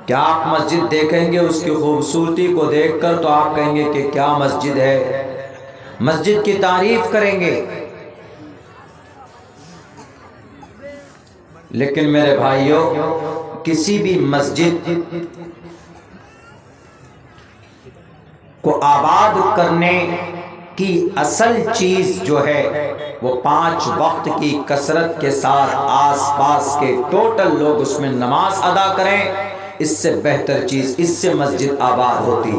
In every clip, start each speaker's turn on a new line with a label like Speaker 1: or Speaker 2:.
Speaker 1: کہ آپ مسجد دیکھیں گے اس کی خوبصورتی کو دیکھ کر تو آپ کہیں گے کہ کیا مسجد ہے، مسجد کی تعریف کریں گے۔ لیکن میرے بھائیوں، کسی بھی مسجد کو آباد کرنے کی اصل چیز جو ہے وہ 5 وقت کی کثرت کے ساتھ آس پاس کے ٹوٹل لوگ اس میں نماز ادا کریں، اس سے بہتر چیز، اس سے مسجد آباد ہوتی۔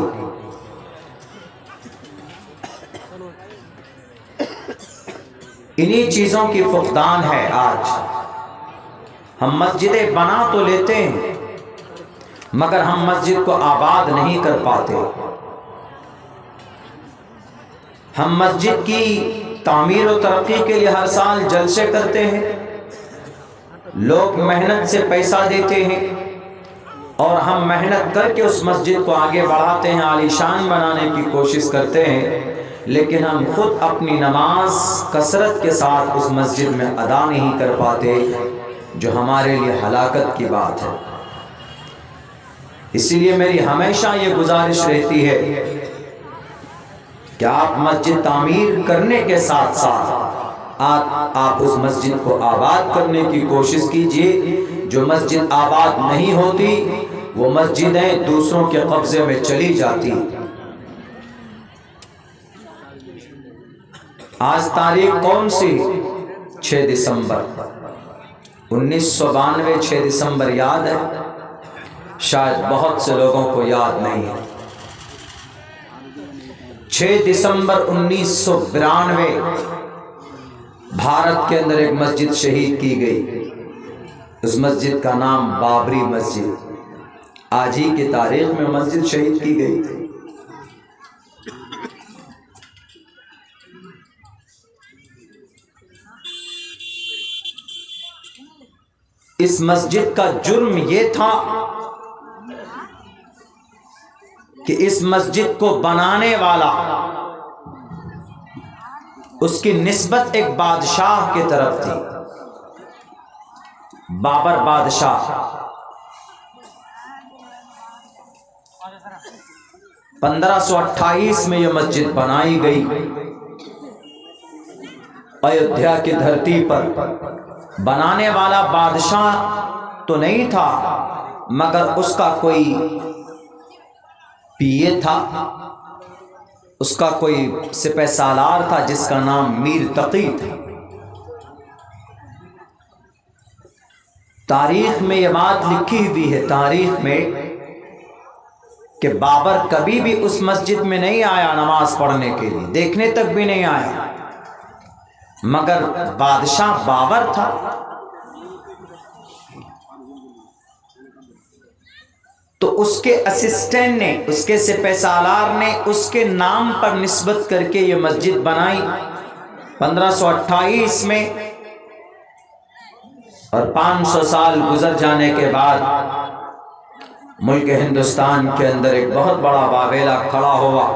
Speaker 1: انہی چیزوں کی فقدان ہے آج۔ ہم مسجدیں بنا تو لیتے ہیں مگر ہم مسجد کو آباد نہیں کر پاتے۔ ہم مسجد کی تعمیر و ترقی کے لیے ہر سال جلسے کرتے ہیں، لوگ محنت سے پیسہ دیتے ہیں اور ہم محنت کر کے اس مسجد کو آگے بڑھاتے ہیں، عالی شان بنانے کی کوشش کرتے ہیں، لیکن ہم خود اپنی نماز کثرت کے ساتھ اس مسجد میں ادا نہیں کر پاتے، جو ہمارے لیے ہلاکت کی بات ہے۔ اسی لیے میری ہمیشہ یہ گزارش رہتی ہے کہ آپ مسجد تعمیر کرنے کے ساتھ ساتھ آپ اس مسجد کو آباد کرنے کی کوشش کیجئے۔ جو مسجد آباد نہیں ہوتی وہ مسجدیں دوسروں کے قبضے میں چلی جاتی۔ آج تاریخ کون سی؟ 6 دسمبر 1992۔ 6 دسمبر یاد ہے؟ شاید بہت سے لوگوں کو یاد نہیں ہے۔ 6 دسمبر 1992 بھارت کے اندر ایک مسجد شہید کی گئی۔ اس مسجد کا نام بابری مسجد۔ آج ہی کی تاریخ میں مسجد شہید کی گئی تھی۔ اس مسجد کا جرم یہ تھا کہ اس مسجد کو بنانے والا اس کی نسبت ایک بادشاہ کی طرف تھی، بابر بادشاہ۔ 1528 میں یہ مسجد بنائی گئی ایودھیا کی دھرتی پر۔ بنانے والا بادشاہ تو نہیں تھا مگر اس کا کوئی پی اے تھا، اس کا کوئی سپہ سالار تھا جس کا نام میر تقی تھا۔ تاریخ میں یہ بات لکھی ہوئی ہے، تاریخ میں، کہ بابر کبھی بھی اس مسجد میں نہیں آیا نماز پڑھنے کے لیے، دیکھنے تک بھی نہیں آیا، مگر بادشاہ بابر تھا۔ تو اس کے اسسٹنٹ نے، اس کے سپہ سالار نے اس کے نام پر نسبت کر کے یہ مسجد بنائی 1528 میں، اور 500 سال گزر جانے کے بعد ملک ہندوستان کے اندر ایک بہت بڑا واویلا کھڑا ہوا،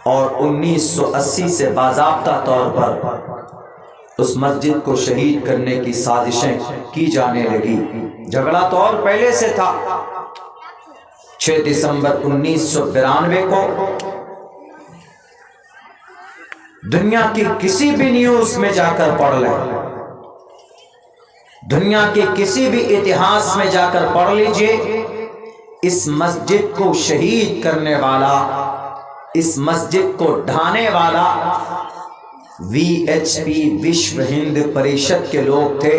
Speaker 1: اور 1980 سے باضابطہ طور پر اس مسجد کو شہید کرنے کی سازشیں کی جانے لگی۔ جھگڑا تو اور پہلے سے تھا۔ 6 دسمبر 1992 کو دنیا کی کسی بھی نیوز میں جا کر پڑھ لیں، دنیا کے کسی بھی اتہاس میں جا کر پڑھ لیجئے، اس مسجد کو شہید کرنے والا، اس مسجد کو ڈھانے والا VHP وشو ہند پریشد کے لوگ تھے،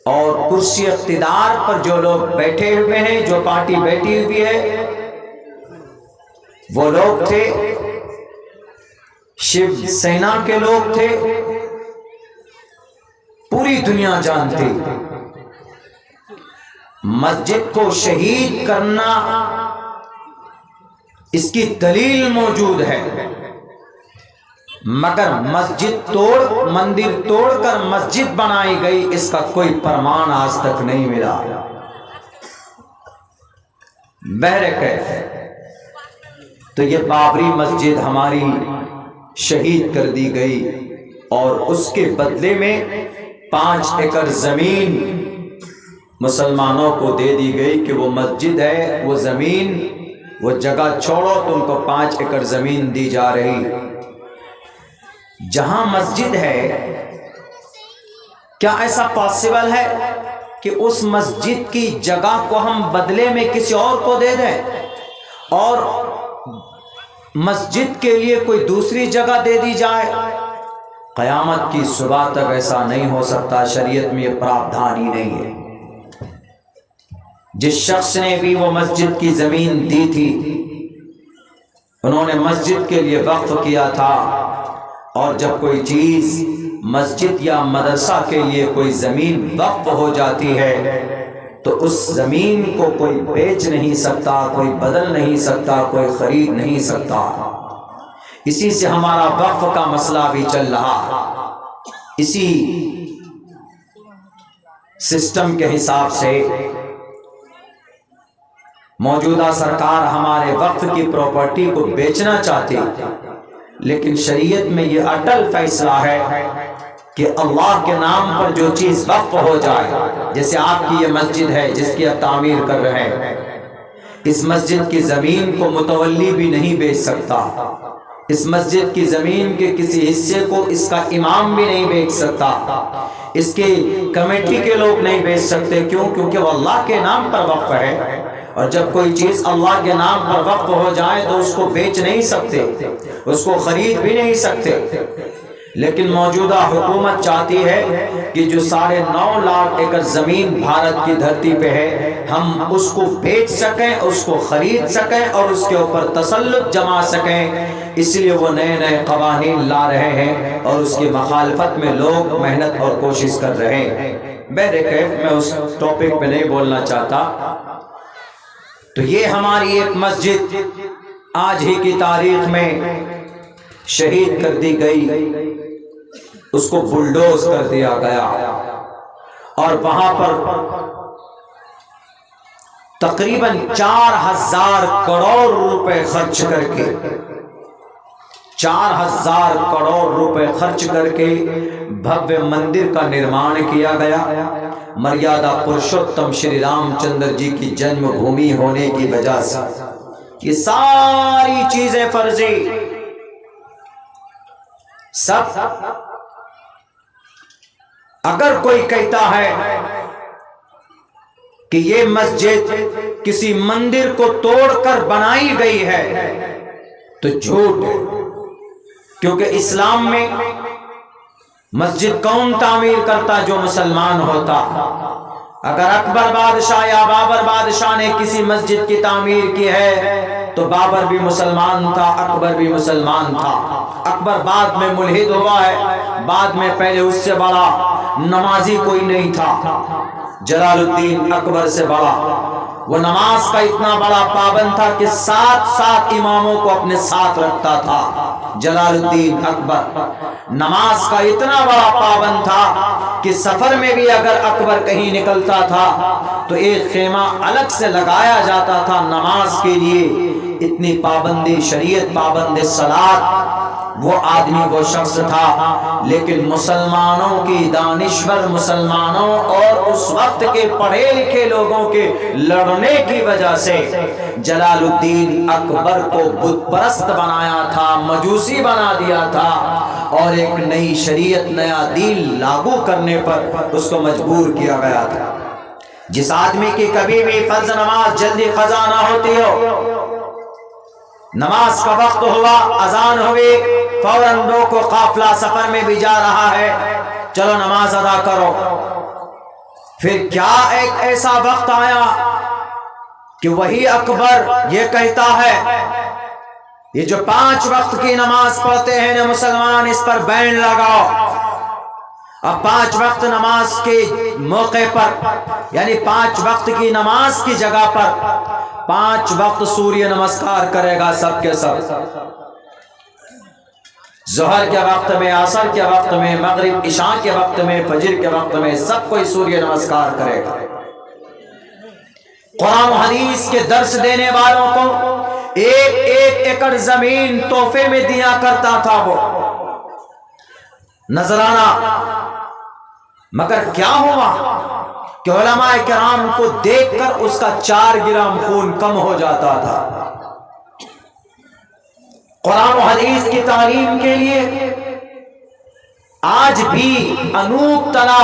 Speaker 1: اور کرسی اقتدار پر جو لوگ بیٹھے ہوئے ہیں، جو پارٹی بیٹھی ہوئی ہے، وہ لوگ تھے شیو سینا کے لوگ تھے۔ پوری دنیا جانتی مسجد کو شہید کرنا، اس کی دلیل موجود ہے، مگر مسجد توڑ، مندر توڑ کر مسجد بنائی گئی، اس کا کوئی پرمان آج تک نہیں ملا۔ بہرکیف تو یہ بابری مسجد ہماری شہید کر دی گئی، اور اس کے بدلے میں 5 ایکڑ زمین مسلمانوں کو دے دی گئی کہ وہ مسجد ہے، وہ زمین، وہ جگہ چھوڑو، تم کو 5 ایکڑ زمین دی جا رہی۔ جہاں مسجد ہے، کیا ایسا پاسبل ہے کہ اس مسجد کی جگہ کو ہم بدلے میں کسی اور کو دے دیں اور مسجد کے لیے کوئی دوسری جگہ دے دی جائے؟ قیامت کی صبح تک ایسا نہیں ہو سکتا، شریعت میں یہ پراودھان ہی نہیں ہے۔ جس شخص نے بھی وہ مسجد کی زمین دی تھی، انہوں نے مسجد کے لیے وقف کیا تھا، اور جب کوئی چیز مسجد یا مدرسہ کے لیے کوئی زمین وقف ہو جاتی ہے تو اس زمین کو کوئی بیچ نہیں سکتا، کوئی بدل نہیں سکتا، کوئی خرید نہیں سکتا۔ اسی سے ہمارا وقف کا مسئلہ بھی چل رہا، اسی سسٹم کے حساب سے موجودہ سرکار ہمارے وقف کی پراپرٹی کو بیچنا چاہتی، لیکن شریعت میں یہ اٹل فیصلہ ہے کہ اللہ کے نام پر جو چیز وقف ہو جائے، جیسے آپ کی یہ مسجد ہے جس کی آپ تعمیر کر رہے ہیں، اس مسجد کی زمین کو متولی بھی نہیں بیچ سکتا، اس مسجد کی زمین کے کسی حصے کو اس کا امام بھی نہیں بیچ سکتا، اس کے کمیٹی کے لوگ نہیں بیچ سکتے۔ کیوں؟ کیونکہ وہ اللہ کے نام پر وقف ہے، اور جب کوئی چیز اللہ کے نام پر وقف ہو جائے تو اس کو بیچ نہیں سکتے، اس کو خرید بھی نہیں سکتے۔ لیکن موجودہ حکومت چاہتی ہے کہ جو 9.5 لاکھ ایکڑ زمین بھارت کی دھرتی پہ ہے، ہم اس کو بیچ سکیں، اس کو خرید سکیں اور اس کے اوپر تسلط جما سکیں۔ اس لیے وہ نئے قوانین لا رہے ہیں اور اس کی مخالفت میں لوگ محنت اور کوشش کر رہے ہیں۔ بہرکیف میں اس ٹاپک پہ نہیں بولنا چاہتا۔ تو یہ ہماری ایک مسجد آج ہی کی تاریخ میں شہید کر دی گئی، اس کو بلڈوز کر دیا گیا، اور وہاں پر تقریباً 4000 کروڑ روپے خرچ کر کے 4000 کروڑ روپے خرچ کر کے بھویہ مندر کا نرمان کیا گیا۔ مریادا پرشوتم شری رام چندر جی کی جنم بھومی ہونے کی وجہ سے یہ ساری چیزیں فرضی سب، اگر کوئی کہتا ہے کہ یہ مسجد کسی مندر کو توڑ کر بنائی گئی ہے تو جھوٹ ہے، کیونکہ اسلام میں مسجد کون تعمیر کرتا؟ جو مسلمان ہوتا۔ اگر اکبر بادشاہ یا بابر بادشاہ نے کسی مسجد کی تعمیر کی ہے تو بابر بھی مسلمان تھا، اکبر بھی مسلمان تھا۔ اکبر بعد میں ملحد ہوا ہے، بعد میں، پہلے اس سے بڑا نمازی کوئی نہیں تھا۔ جلال الدین اکبر سے بڑا، وہ نماز کا اتنا بڑا پابند تھا کہ 7 اماموں کو اپنے ساتھ رکھتا تھا۔ جلال الدین اکبر نماز کا اتنا بڑا پابند تھا کہ سفر میں بھی اگر اکبر کہیں نکلتا تھا تو ایک خیمہ الگ سے لگایا جاتا تھا نماز کے لیے۔ اتنی پابندی، شریعت پابند صلاۃ وہ آدمی، وہ شخص تھا۔ لیکن مسلمانوں کی دانشور مسلمانوں اور اس وقت کے پڑھے لکھے لوگوں کے لڑنے کی وجہ سے جلال الدین اکبر کو بت پرست بنایا تھا، مجوسی بنا دیا تھا، اور ایک نئی شریعت، نیا دین لاگو کرنے پر اس کو مجبور کیا گیا تھا۔ جس آدمی کی کبھی بھی فرض نماز جلدی قضا نہ ہوتی ہو، نماز کا وقت ہوا، اذان ہوئی، فوراً دو کو قافلہ سفر میں بھی جا رہا ہے، چلو نماز ادا کرو۔ پھر کیا ایک ایسا وقت آیا کہ وہی اکبر یہ کہتا ہے یہ جو 5 وقت کی نماز پڑھتے ہیں نا مسلمان، اس پر بین لگاؤ۔ اب 5 وقت نماز کے موقع پر، یعنی 5 وقت کی نماز کی جگہ پر 5 وقت سوریہ نمسکار کرے گا سب کے سب، ظہر کے وقت میں، عصر کے وقت میں، مغرب عشاء کے وقت میں، فجر کے وقت میں، سب کوئی سوریہ نمسکار کرے گا۔ قرآن و حدیث کے درس دینے والوں کو 1 ایکڑ زمین تحفے میں دیا کرتا تھا وہ نذرانہ۔ مگر کیا ہوا کہ علماء کرام کو دیکھ کر اس کا 4 گرام خون کم ہو جاتا تھا۔ قرآن و حدیث کی تعلیم کے لیے آج بھی انوپ تلا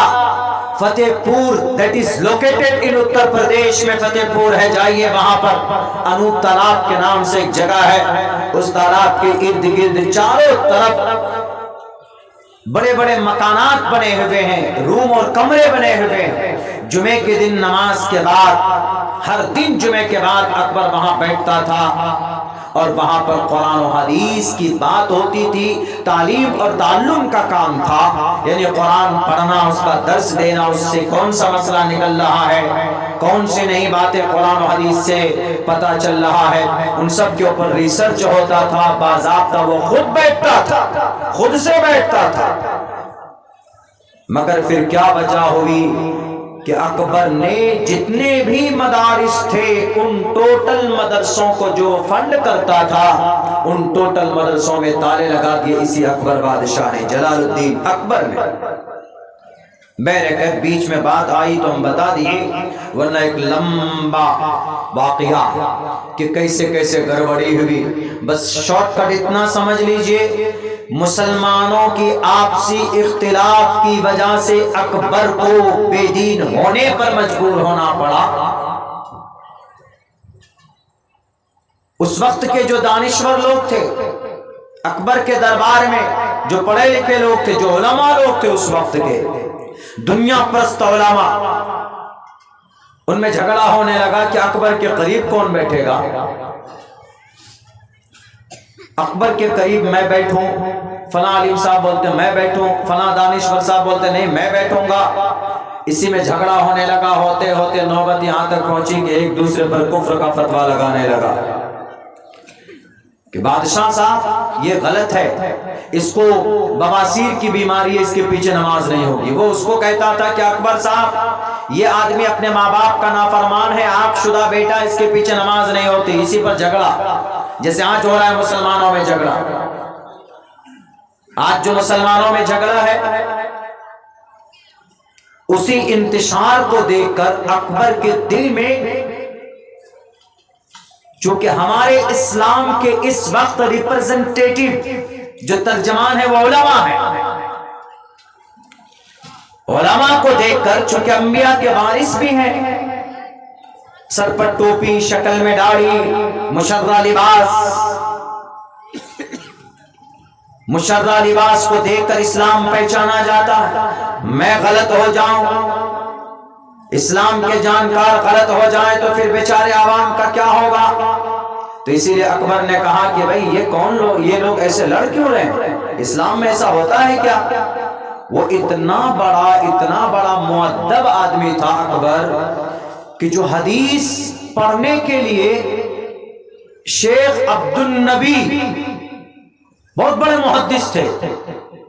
Speaker 1: فتح پور that is located in Uttar Pradesh میں فتح پور ہے، جائیے وہاں پر انوپ تالاب کے نام سے ایک جگہ ہے، اس تالاب کے ارد گرد چاروں طرف بڑے بڑے مکانات بنے ہوئے ہیں، روم اور کمرے بنے ہوئے ہیں۔ جمعے کے دن نماز کے بعد، ہر دن جمعے کے بعد اکبر وہاں بیٹھتا تھا اور وہاں پر قرآن و حدیث کی بات ہوتی تھی، تعلیم اور تعلم کا کام تھا، یعنی قرآن پڑھنا، اس کا درس دینا، اس سے کون سا مسئلہ نکل رہا ہے، کون سی نئی باتیں قرآن و حدیث سے پتہ چل رہا ہے، ان سب کے اوپر ریسرچ ہوتا تھا، باضابطہ وہ خود بیٹھتا تھا، خود سے بیٹھتا تھا۔ مگر پھر کیا وجہ ہوئی کہ اکبر نے جتنے بھی مدارس تھے ان ٹوٹل مدرسوں کو جو فنڈ کرتا تھا، ان ٹوٹل مدرسوں میں تالے لگا دیے اسی اکبر بادشاہ نے، جلال الدین اکبر نے۔ بہرکیف بیچ میں بات آئی تو ہم بتا دیے، ورنہ ایک لمبا واقعہ کہ کیسے کیسے گڑبڑی ہوئی۔ بس شارٹ کٹ اتنا سمجھ لیجئے، مسلمانوں کی آپسی اختلاف کی وجہ سے اکبر کو بے دین ہونے پر مجبور ہونا پڑا۔ اس وقت کے جو دانشور لوگ تھے اکبر کے دربار میں، جو پڑھے لکھے لوگ تھے، جو علماء لوگ تھے اس وقت کے، دنیا پرست علماء، ان میں جھگڑا ہونے لگا کہ اکبر کے قریب کون بیٹھے گا۔ اکبر کے قریب میں بیٹھوں، فلاں عالم صاحب بولتے میں بیٹھوں، فلاں دانشور صاحب بولتے نہیں میں بیٹھوں گا۔ اسی میں جھگڑا ہونے لگا، ہوتے ہوتے نوبت یہاں تک پہنچی کہ ایک دوسرے پر کفر کا فتویٰ لگانے لگا کہ بادشاہ صاحب یہ غلط ہے، اس کو بواسیر کی بیماری ہے، اس کے پیچھے نماز نہیں ہوگی۔ وہ اس کو کہتا تھا کہ اکبر صاحب یہ آدمی اپنے ماں باپ کا نافرمان ہے، آنکھ شدہ بیٹا، اس کے پیچھے نماز نہیں ہوتی۔ اسی پر جھگڑا، جیسے آج ہو رہا ہے مسلمانوں میں جھگڑا، آج جو مسلمانوں میں جھگڑا ہے، اسی انتشار کو دیکھ کر اکبر کے دل میں، چونکہ ہمارے اسلام کے اس وقت ریپرزنٹیٹیو جو ترجمان ہے وہ علماء ہیں، علماء کو دیکھ کر، چونکہ انبیاء کے وارث بھی ہیں، سر پر ٹوپی، شکل میں داڑھی، مشرہ لباس کو دیکھ کر اسلام پہچانا جاتا ہے۔ میں غلط ہو جاؤں، اسلام کے جانکار غلط ہو جائیں تو پھر بیچارے عوام کا کیا ہوگا؟ تو اسی لیے اکبر نے کہا کہ بھئی یہ کون لوگ، یہ لوگ ایسے لڑ کیوں رہے ہیں؟ اسلام میں ایسا ہوتا ہے کیا؟ وہ اتنا بڑا مؤدب آدمی تھا اکبر کہ جو حدیث پڑھنے کے لیے شیخ عبد النبی بہت بڑے محدث تھے،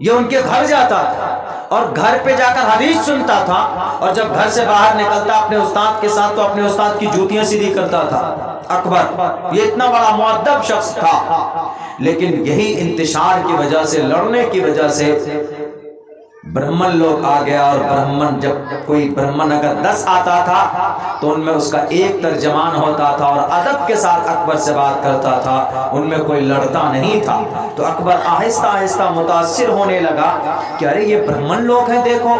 Speaker 1: یہ ان کے گھر جاتا تھا اور گھر پہ جا کر حدیث سنتا تھا، اور جب گھر سے باہر نکلتا اپنے استاد کے ساتھ تو اپنے استاد کی جوتیاں سیدھی کرتا تھا اکبر۔ یہ اتنا بڑا مؤدب شخص تھا، لیکن یہی انتشار کی وجہ سے، لڑنے کی وجہ سے برہمن لوگ آ گیا، اور برہمن، جب کوئی برہمن اگر 10 آتا تھا تو ان میں اس کا ایک ترجمان ہوتا تھا اور ادب کے ساتھ اکبر سے بات کرتا تھا، ان میں کوئی لڑتا نہیں تھا۔ تو اکبر آہستہ آہستہ متاثر ہونے لگا کہ ارے یہ برہمن لوگ ہیں، دیکھو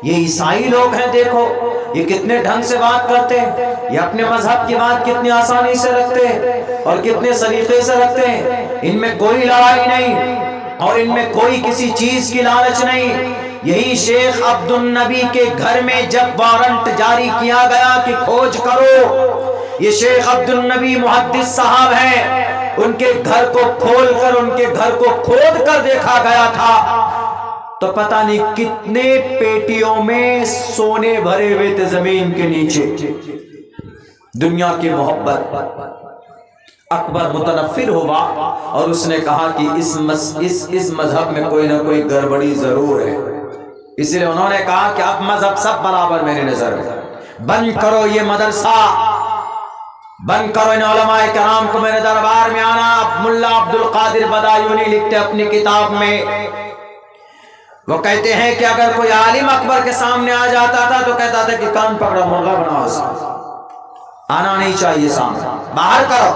Speaker 1: یہ عیسائی لوگ ہیں، دیکھو یہ کتنے ڈھنگ سے بات کرتے ہیں، یہ اپنے مذہب کی بات کتنی آسانی سے رکھتے ہیں اور کتنے سلیقے سے رکھتے ہیں، ان میں کوئی لڑائی نہیں اور ان میں کوئی کسی چیز کی لالچ نہیں۔ یہی شیخ عبد النبی کے گھر میں جب وارنٹ جاری کیا گیا کہ کھوج کرو، یہ شیخ عبد النبی محدث صاحب ہیں، ان کے گھر کو کھول کر، ان کے گھر کو کھود کر دیکھا گیا تھا تو پتہ نہیں کتنے پیٹیوں میں سونے بھرے ہوئے تھے زمین کے نیچے۔ دنیا کی محبت، اکبر متنفر ہوا اور اس نے کہا کہ اس مذہب میں کوئی نہ کوئی گڑبڑی ضرور ہے، اس لیے انہوں نے کہا کہ اب مذہب سب برابر میری نظر میں، بند کرو یہ مدرسہ، بند کرو ان علماء کرام کو میرے دربار میں آنا۔ اب ملا عبد القادر بدایونی لکھتے اپنی کتاب میں، وہ کہتے ہیں کہ اگر کوئی عالم اکبر کے سامنے آ جاتا تھا تو کہتا تھا کہ کان پکڑا مرغا بناؤ، اس آنا نہیں چاہیے سامنے، باہر کرو۔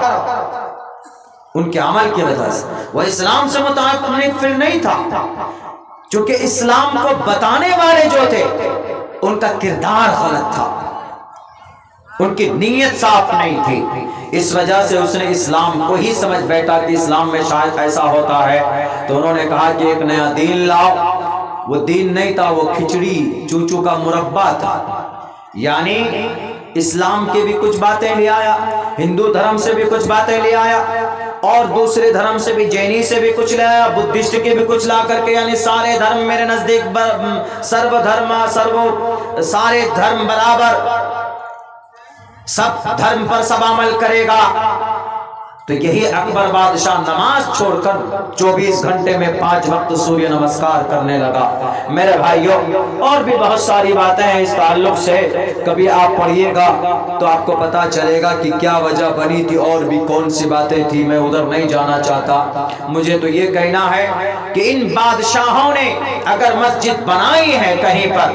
Speaker 1: ان کے عمل کی وجہ سے وہ اسلام سے متنفر نہیں تھا، چونکہ اسلام کو بتانے والے جو تھے ان کا کردار غلط تھا، ان کی نیت صاف نہیں تھی، اس وجہ سے اس نے اسلام کو ہی سمجھ بیٹھا کہ اسلام میں شاید ایسا ہوتا ہے۔ تو انہوں نے کہا کہ ایک نیا دین لاؤ۔ وہ دین نہیں تھا، وہ کھچڑی چوچو کا مربع تھا، یعنی اسلام کے بھی کچھ باتیں لے آیا، ہندو دھرم سے بھی کچھ باتیں لے آیا، اور دوسرے دھرم سے بھی، جینی سے بھی کچھ لایا، بدھسٹ کے بھی کچھ لا کر کے، یعنی سارے دھرم میرے نزدیک سارے دھرم برابر، سب دھرم پر سب عمل کرے گا۔ تو یہی اکبر بادشاہ نماز چھوڑ کر 24 گھنٹے میں 5 وقت سوریہ نمسکار کرنے لگا۔ میرے بھائیوں، اور بھی بہت ساری باتیں ہیں اس تعلق سے، کبھی آپ پڑھیے گا تو آپ کو پتا چلے گا کہ کیا وجہ بنی تھی اور بھی کون سی باتیں تھی، میں ادھر نہیں جانا چاہتا۔ مجھے تو یہ کہنا ہے کہ ان بادشاہوں نے اگر مسجد بنائی ہے کہیں پر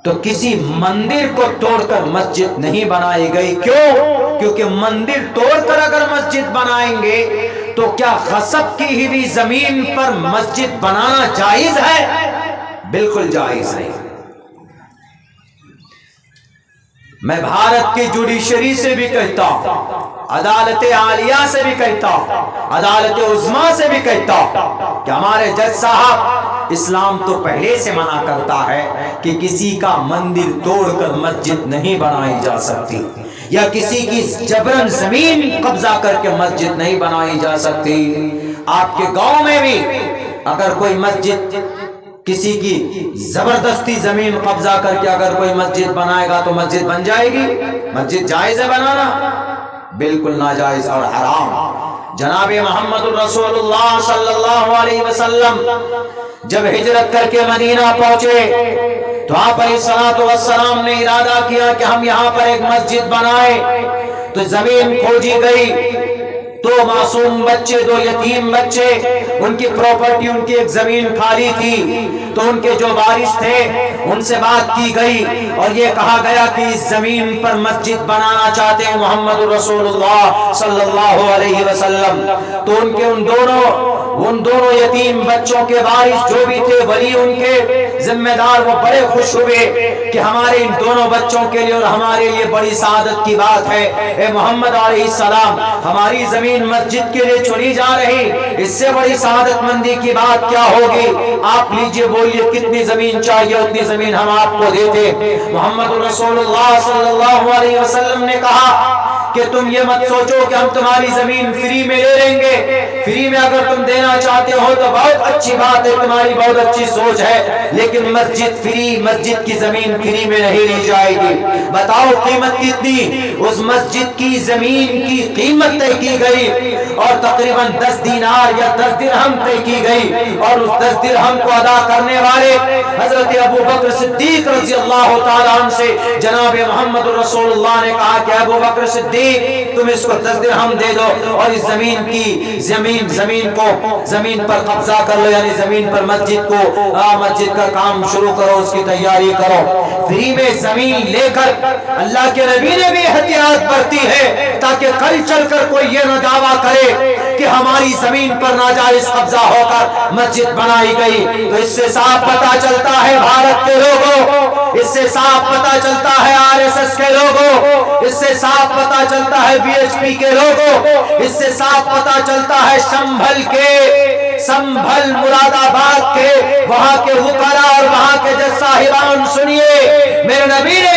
Speaker 1: تو کسی مندر کو توڑ کر مسجد نہیں بنائی گئی۔ کیوں؟ کیونکہ مندر توڑ کر اگر مسجد بنائیں گے تو کیا غصب کی ہوئی زمین پر مسجد بنانا جائز ہے؟ بالکل جائز نہیں۔ میں بھارت کی جوڈیشری سے بھی کہتا ہوں، عدالت عالیہ سے بھی کہتا ہوں، عدالت عظمیٰ سے بھی کہتا ہوں کہ ہمارے جج صاحب، اسلام تو پہلے سے منع کرتا ہے کہ کسی کا مندر توڑ کر مسجد نہیں بنائی جا سکتی، یا کسی کی جبرن زمین قبضہ کر کے مسجد نہیں بنائی جا سکتی۔ آپ کے گاؤں میں بھی اگر کوئی مسجد، کسی کی زبردستی زمین قبضہ کر کے اگر کوئی مسجد بنائے گا تو مسجد بن جائے گی؟ مسجد جائز ہے بنانا؟ بالکل ناجائز اور حرام۔ جناب محمد الرسول اللہ صلی اللہ علیہ وسلم جب ہجرت کر کے مدینہ پہنچے تو آپ علیہ الصلوۃ والسلام نے ارادہ کیا کہ ہم یہاں پر ایک مسجد بنائیں۔ تو زمین کھوجی گئی، 2 معصوم بچے، 2 یتیم بچے، ان کی پراپرٹی، ان کی ایک زمین خالی تھی، تو ان کے جو وارث تھے ان سے بات کی گئی اور یہ کہا گیا کہ اس زمین پر مسجد بنانا چاہتے ہیں محمد رسول اللہ صلی اللہ علیہ وسلم۔ تو ان کے ان دونوں یتیم بچوں کے وارث جو بھی تھے، ولی ان کے ذمہ دار، وہ بڑے خوش ہوئے کہ ہمارے ان دونوں بچوں کے لیے اور ہمارے لیے بڑی سعادت کی بات ہے، اے محمد علیہ السلام، ہماری زمین مسجد کے لیے چنی جا رہی، اس سے بڑی سعادت مندی کی بات کیا ہوگی؟ آپ لیجئے، بولیے کتنی زمین چاہیے، اتنی زمین ہم آپ کو دیتے۔ محمد رسول اللہ صلی اللہ علیہ وسلم نے کہا کہ تم یہ مت سوچو کہ ہم تمہاری زمین فری میں لے لیں گے، فری میں اگر تم دینا چاہتے ہو تو بہت اچھی بات ہے، تمہاری بہت اچھی سوچ ہے، لیکن مسجد کی زمین فری میں نہیں لی جائے گی۔ بتاؤ قیمت کتنی؟ اس مسجد کی زمین کی قیمت طے کی گئی اور تقریباً 10 دینار یا 10 درہم طے کی گئی، اور اس 10 درہم کو ادا کرنے والے حضرت ابو بکر صدیق رضی اللہ تعالیٰ عنہ سے جناب محمد رسول اللہ نے کہا کہ ابو بکر صدیق تم اس کو 10 درہم دے دو اور اس زمین پر قبضہ کر لو، یعنی زمین پر مسجد کا کام شروع کرو، اس کی تیاری کرو۔ فری میں زمین لے کر اللہ کے نبی نے بھی احتیاط برتی ہے تاکہ کل چل کر کوئی یہ نہ دعویٰ کرے کہ ہماری زمین پر ناجائز قبضہ ہو کر مسجد بنائی گئی۔ تو اس سے صاف پتہ چلتا ہے بھارت کے لوگوں، اس سے صاف پتہ چلتا ہے RSS کے لوگوں، اس سے صاف پتہ چلتا ہے BHP کے لوگوں، اس سے صاف پتہ چلتا ہے سنبھل مراد آباد کے وہاں کے وکلا اور وہاں کے جج صاحبان، سنیے، میرے نبی نے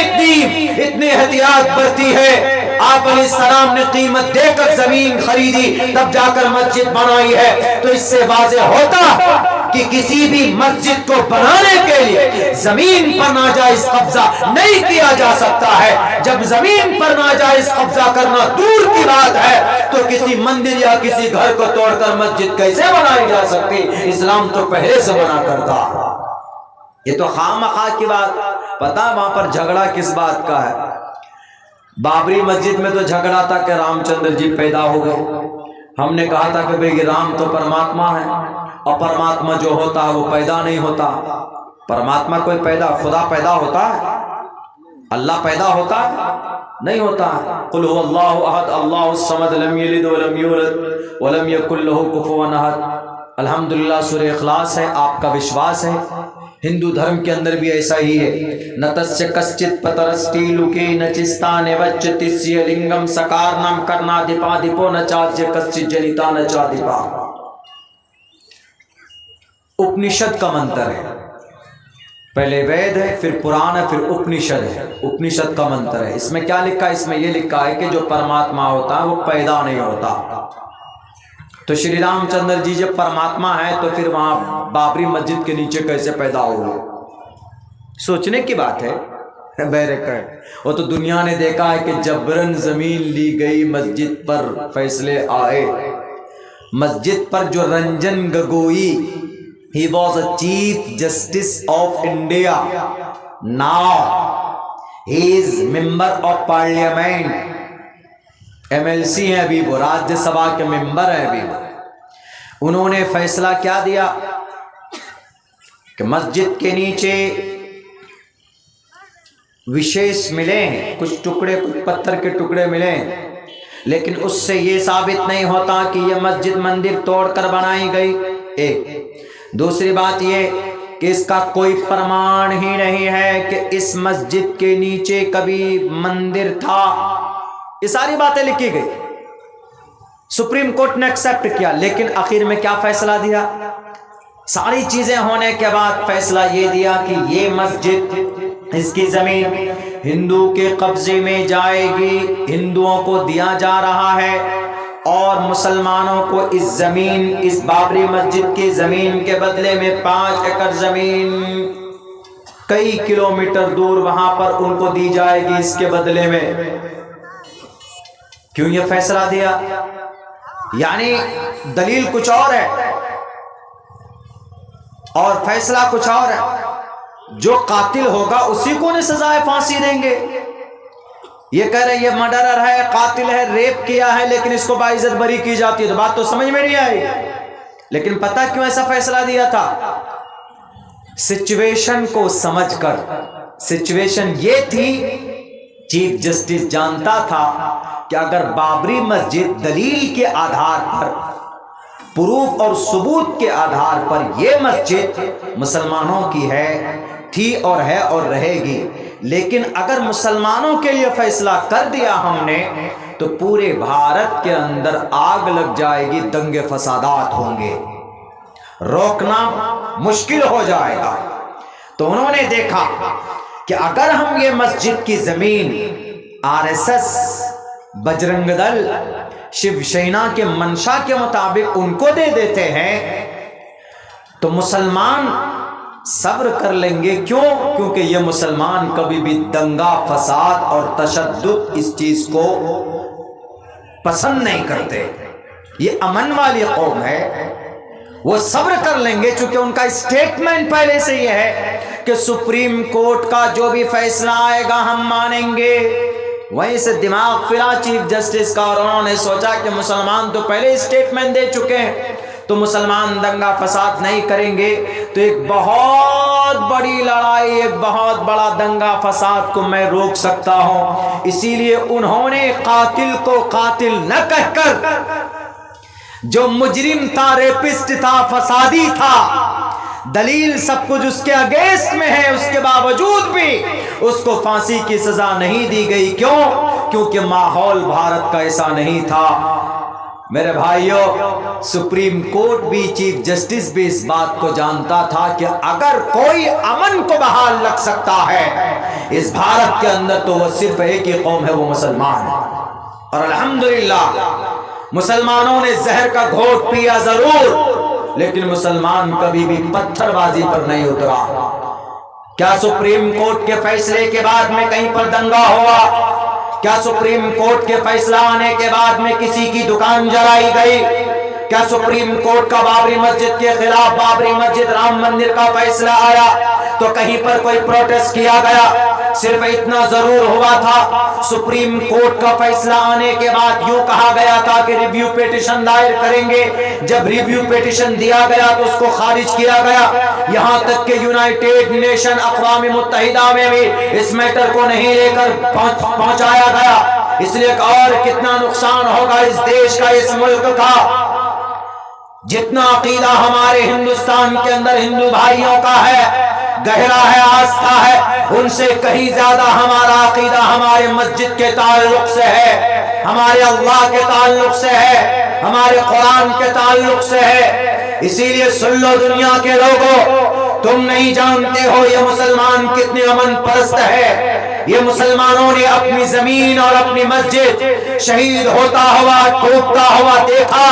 Speaker 1: اتنی احتیاط برتی ہے۔ آپ علیہ السلام نے قیمت دے کر زمین خریدی، تب جا کر مسجد بنائی ہے۔ تو اس سے واضح ہوتا کہ کسی بھی مسجد کو بنانے کے لیے زمین پر ناجائز قبضہ نہیں کیا جا سکتا ہے۔ جب زمین پر ناجائز قبضہ کرنا دور کی بات ہے تو کسی مندر یا کسی گھر کو توڑ کر مسجد کیسے بنائی جا سکتی؟ اسلام تو پہلے سے منع کرتا۔ یہ تو خواہ کی بات، پتا وہاں پر جھگڑا کس بات کا ہے؟ بابری مسجد میں تو جھگڑا تھا کہ رام چندر جی پیدا ہو گئے، ہم نے کہا تھا کہ بھئی رام تو پرماتما ہے، اور پرماتما جو ہوتا ہے وہ پیدا نہیں ہوتا. پرماتما کوئی خدا پیدا ہوتا ہے؟ اللہ پیدا ہوتا ہے؟ نہیں ہوتا. قل هو اللہ احد اللہ الصمد لم یلد ولم یولد ولم یکن لہ کفوا احد. الحمدللہ سورہ اخلاص ہے، آپ کا وشواس ہے. ہندو دھرم کے اندر بھی ایسا ہی ہے. نتسیہ کسچت پترسٹی لوکے نچستانے وچتسیہ لنگم سکارنم کرنا دیپا دیپو نچاچیہ کسچت جنیتا نچا دیپا. اپنشد کا منتر ہے. پہلے وید ہے، پھر پران ہے، پھر اپنشد ہے. اپنشد کا منتر ہے. اس میں کیا لکھا ہے؟ اس میں یہ لکھا ہے کہ جو پرماتما ہوتا ہے وہ پیدا نہیں ہوتا. تو شری رام چندر جی جب پرماتما ہے تو پھر وہاں بابری مسجد کے نیچے کیسے پیدا ہوئے؟ سوچنے کی بات ہے. وہ تو دنیا نے دیکھا ہے کہ جبرن زمین لی گئی، مسجد پر فیصلے آئے. مسجد پر جو Ranjan Gogoi, he was a chief justice of India. Now he is member of parliament. MLC ہیں ابھی وہ، راجیہ سبھا کے ممبر ہیں ابھی. انہوں نے فیصلہ کیا دیا کہ مسجد کے نیچے وشیش ملے ہیں، کچھ ٹکڑے، کچھ پتھر کے ٹکڑے ملے، لیکن اس سے یہ ثابت نہیں ہوتا کہ یہ مسجد مندر توڑ کر بنائی گئی. ایک دوسری بات یہ کہ اس کا کوئی پرمان ہی نہیں ہے کہ اس مسجد کے نیچے کبھی مندر تھا. یہ ساری باتیں لکھی گئی. سپریم کورٹ نے ایکسپٹ کیا، لیکن آخر میں کیا فیصلہ دیا؟ ساری چیزیں ہونے کے بعد فیصلہ یہ دیا کہ یہ مسجد، اس کی زمین ہندو کے قبضے میں جائے گی، ہندوؤں کو دیا جا رہا ہے، اور مسلمانوں کو اس زمین، اس بابری مسجد کی زمین کے بدلے میں 5 ایکڑ زمین کئی کلومیٹر دور وہاں پر ان کو دی جائے گی اس کے بدلے میں. کیوں یہ فیصلہ دیا؟ یعنی دلیل کچھ اور ہے اور فیصلہ کچھ اور ہے. جو قاتل ہوگا اسی کو نہیں سزائے پھانسی دیں گے. یہ کہہ رہے یہ مرڈرر ہے، قاتل ہے، ریپ کیا ہے، لیکن اس کو باعزت بری کی جاتی ہے. تو بات تو سمجھ میں نہیں آئی. لیکن پتہ کیوں ایسا فیصلہ دیا تھا؟ سچویشن کو سمجھ کر. سچویشن یہ تھی، چیف جسٹس جانتا تھا کہ اگر بابری مسجد دلیل کے آدھار پر، پروف اور ثبوت کے آدھار پر یہ مسجد مسلمانوں کی ہے، تھی اور ہے اور رہے گی، لیکن اگر مسلمانوں کے لیے فیصلہ کر دیا ہم نے تو پورے بھارت کے اندر آگ لگ جائے گی، دنگے فسادات ہوں گے، روکنا مشکل ہو جائے گا. تو انہوں نے دیکھا کہ اگر ہم یہ مسجد کی زمین RSS، بجرنگ دل، شیو سینا کے منشا کے مطابق ان کو دے دیتے ہیں تو مسلمان صبر کر لیں گے. کیوں؟ کیونکہ یہ مسلمان کبھی بھی دنگا، فساد اور تشدد اس چیز کو پسند نہیں کرتے. یہ امن والی قوم ہے، وہ صبر کر لیں گے، چونکہ ان کا اسٹیٹمنٹ پہلے سے یہ ہے کہ سپریم کورٹ کا جو بھی فیصلہ آئے گا ہم مانیں گے. وہیں سے دماغ پھرا چیف جسٹس کا، اور انہوں نے سوچا کہ مسلمان تو پہلے اسٹیٹمنٹ دے چکے ہیں تو مسلمان دنگا فساد نہیں کریں گے، تو ایک بہت بڑی لڑائی، ایک بہت بڑا دنگا فساد کو میں روک سکتا ہوں. اسی لیے انہوں نے قاتل کو قاتل نہ کہہ کر، جو مجرم تھا، ریپسٹ تھا، فسادی تھا، دلیل سب کچھ اس کے اگینسٹ میں ہے، اس کے باوجود بھی اس کو پھانسی کی سزا نہیں دی گئی. کیوں؟ کیونکہ ماحول بھارت کا ایسا نہیں تھا. میرے بھائیوں، سپریم کورٹ بھی، چیف جسٹس بھی اس بات کو جانتا تھا کہ اگر کوئی امن کو بحال رکھ سکتا ہے اس بھارت کے اندر تو وہ صرف ایک ہی قوم ہے، وہ مسلمان. اور الحمدللہ مسلمانوں نے زہر کا گھونٹ پیا ضرور، لیکن مسلمان کبھی بھی پتھر بازی پر نہیں اترا. کیا سپریم کورٹ کے فیصلے کے بعد میں کہیں پر دنگا ہوا؟ کیا سپریم کورٹ کے فیصلہ آنے کے بعد میں کسی کی دکان جلائی گئی؟ کیا سپریم کورٹ کا بابری مسجد کے خلاف بابری مسجد رام مندر کا فیصلہ آیا تو کہیں پر کوئی پروٹیسٹ کیا گیا؟ صرف اتنا ضرور ہوا تھا، سپریم کورٹ کا فیصلہ آنے کے بعد یوں کہا گیا تھا کہ ریویو پیٹیشن دائر کریں گے، جب ریویو پیٹیشن دیا گیا تو اس کو خارج کیا گیا، یہاں تک کہ یونائٹڈ نیشن اقوام متحدہ میں بھی اس میٹر کو نہیں لے کر پہنچایا گیا۔ اس لیے اور کتنا نقصان ہوگا اس دیش کا، اس ملک کا۔ جتنا عقیدہ ہمارے ہندوستان کے اندر ہندو بھائیوں کا ہے، گہرا ہے، آستھا ہے، ان سے کہیں زیادہ ہمارا عقیدہ ہمارے مسجد کے تعلق سے ہے، ہمارے اللہ کے تعلق سے ہے، ہمارے قرآن کے تعلق سے ہے۔ اسی لیے سن لو دنیا کے لوگوں، تم نہیں جانتے ہو یہ مسلمان کتنے امن پرست ہے۔ یہ مسلمانوں نے اپنی زمین اور اپنی مسجد شہید ہوتا ہوا، ڈوبتا ہوا دیکھا،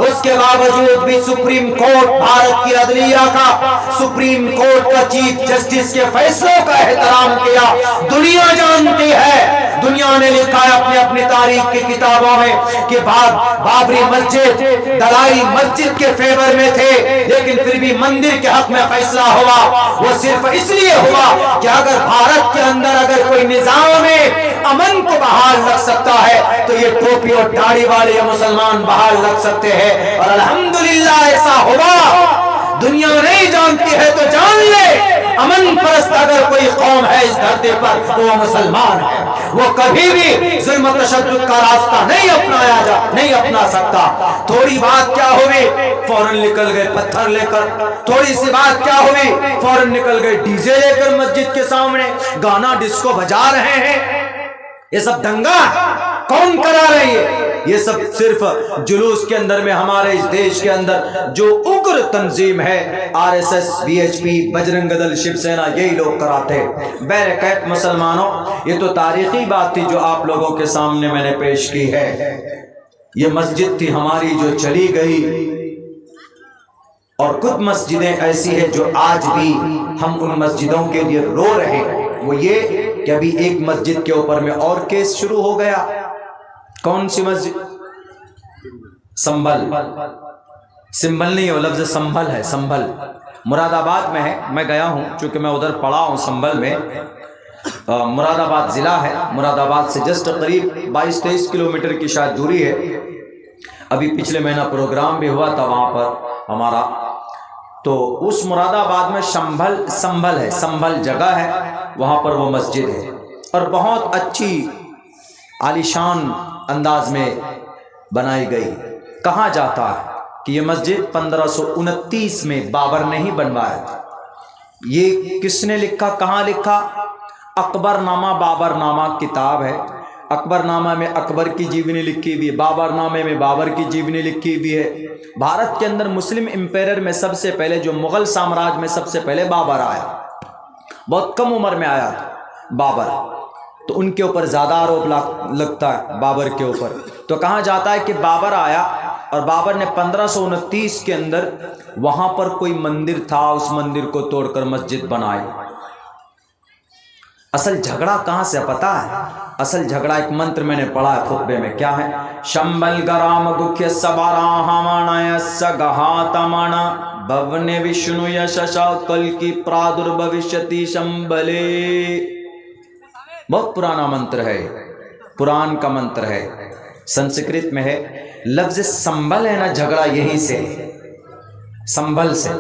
Speaker 1: اس کے باوجود بھی سپریم کورٹ بھارت کی عدلیہ کا، سپریم کورٹ کا چیف جسٹس کے فیصلوں کا احترام کیا۔ دنیا جانتی ہے، دنیا نے لکھا ہے اپنی اپنی تاریخ کی کتابوں میں کہ بابری مسجد دلائی مسجد کے فیور میں تھے، لیکن پھر بھی مندر کے حق میں فیصلہ ہوا، وہ صرف اس لیے ہوا کہ اگر بھارت کے اندر اگر کوئی نظام میں امن کو بحال رکھ سکتا ہے تو یہ ٹوپی اور داڑھی والے یہ مسلمان بحال رکھ سکتے ہیں، اور الحمدللہ ایسا ہوا۔ دنیا نہیں جانتی ہے تو جان لے، امن پرست اگر کوئی قوم ہے اس دھرتی پر تو وہ مسلمان ہے۔ وہ کبھی بھی ظلم و تشدد کا راستہ نہیں اپنا سکتا۔ تھوڑی بات کیا ہوئی فوراً نکل گئے پتھر لے کر، تھوڑی سی بات کیا ہوئی فوراً نکل گئے ڈی جے لے کر مسجد کے سامنے گانا ڈسکو بجا رہے ہیں۔ یہ سب دنگا کون کرا رہی ہے؟ یہ سب صرف جلوس کے اندر میں ہمارے اس دیش کے اندر جو اگر تنظیم ہے، R S S, B H P, Bajrang Dal, Shiv سینا، یہی لوگ کراتے۔ بہرکیف مسلمانوں، یہ تو تاریخی بات تھی جو آپ لوگوں کے سامنے میں نے پیش کی ہے۔ یہ مسجد تھی ہماری جو چلی گئی، اور کچھ مسجدیں ایسی ہیں جو آج بھی ہم ان مسجدوں کے لیے رو رہے ہیں۔ وہ یہ کہ ابھی ایک مسجد کے اوپر میں اور کیس شروع ہو گیا۔ کون سی مسجد؟ سنبھل، سنبھل نہیں، وہ لفظ سنبھل ہے، سنبھل مراد آباد میں ہے۔ میں گیا ہوں چونکہ میں ادھر پڑھا ہوں سنبھل میں۔ مراد آباد ضلع ہے، مراد آباد سے جسٹ قریب 22-23 کلومیٹر کی شاید دوری ہے۔ ابھی پچھلے مہینہ پروگرام بھی ہوا تھا وہاں پر ہمارا، تو اس مراد آباد میں سنبھل ہے، سنبھل جگہ ہے، وہاں پر وہ مسجد ہے، اور بہت اچھی عالیشان انداز میں بنائی گئی۔ کہا جاتا ہے کہ یہ مسجد 1529 میں بابر نے ہی بنوایا تھا۔ یہ کس نے لکھا، کہاں لکھا؟ اکبر نامہ بابر نامہ کتاب ہے۔ اکبر نامہ میں اکبر کی جیونی لکھی ہوئی ہے، بابر نامے میں بابر کی جیونی لکھی ہوئی ہے۔ بھارت کے اندر مسلم امپیرر میں سب سے پہلے جو مغل سامراج میں سب سے پہلے بابر آیا، بہت کم عمر میں آیا تھا بابر، تو ان کے اوپر زیادہ آروپ لگتا ہے بابر کے اوپر۔ تو کہا جاتا ہے کہ بابر آیا اور بابر نے 1529 کے اندر وہاں پر کوئی مندر تھا، اس مندر کو توڑ کر مسجد بنائی۔ اصل جھگڑا کہاں سے پتا ہے؟ اصل جھگڑا ایک منتر میں نے پڑھا ہے خطبے میں، کیا ہے؟ شمبل گرام گکھیہ سبارا ہمانا سگہاتمانا بھونے وشنو یششا کل کی پرادر بھوشتی شمبلے۔ بہت پرانا منتر ہے، پران کا منتر ہے، سنسکرت میں ہے۔ لفظ سنبل ہے نا، جھگڑا یہیں سے، سنبل سے۔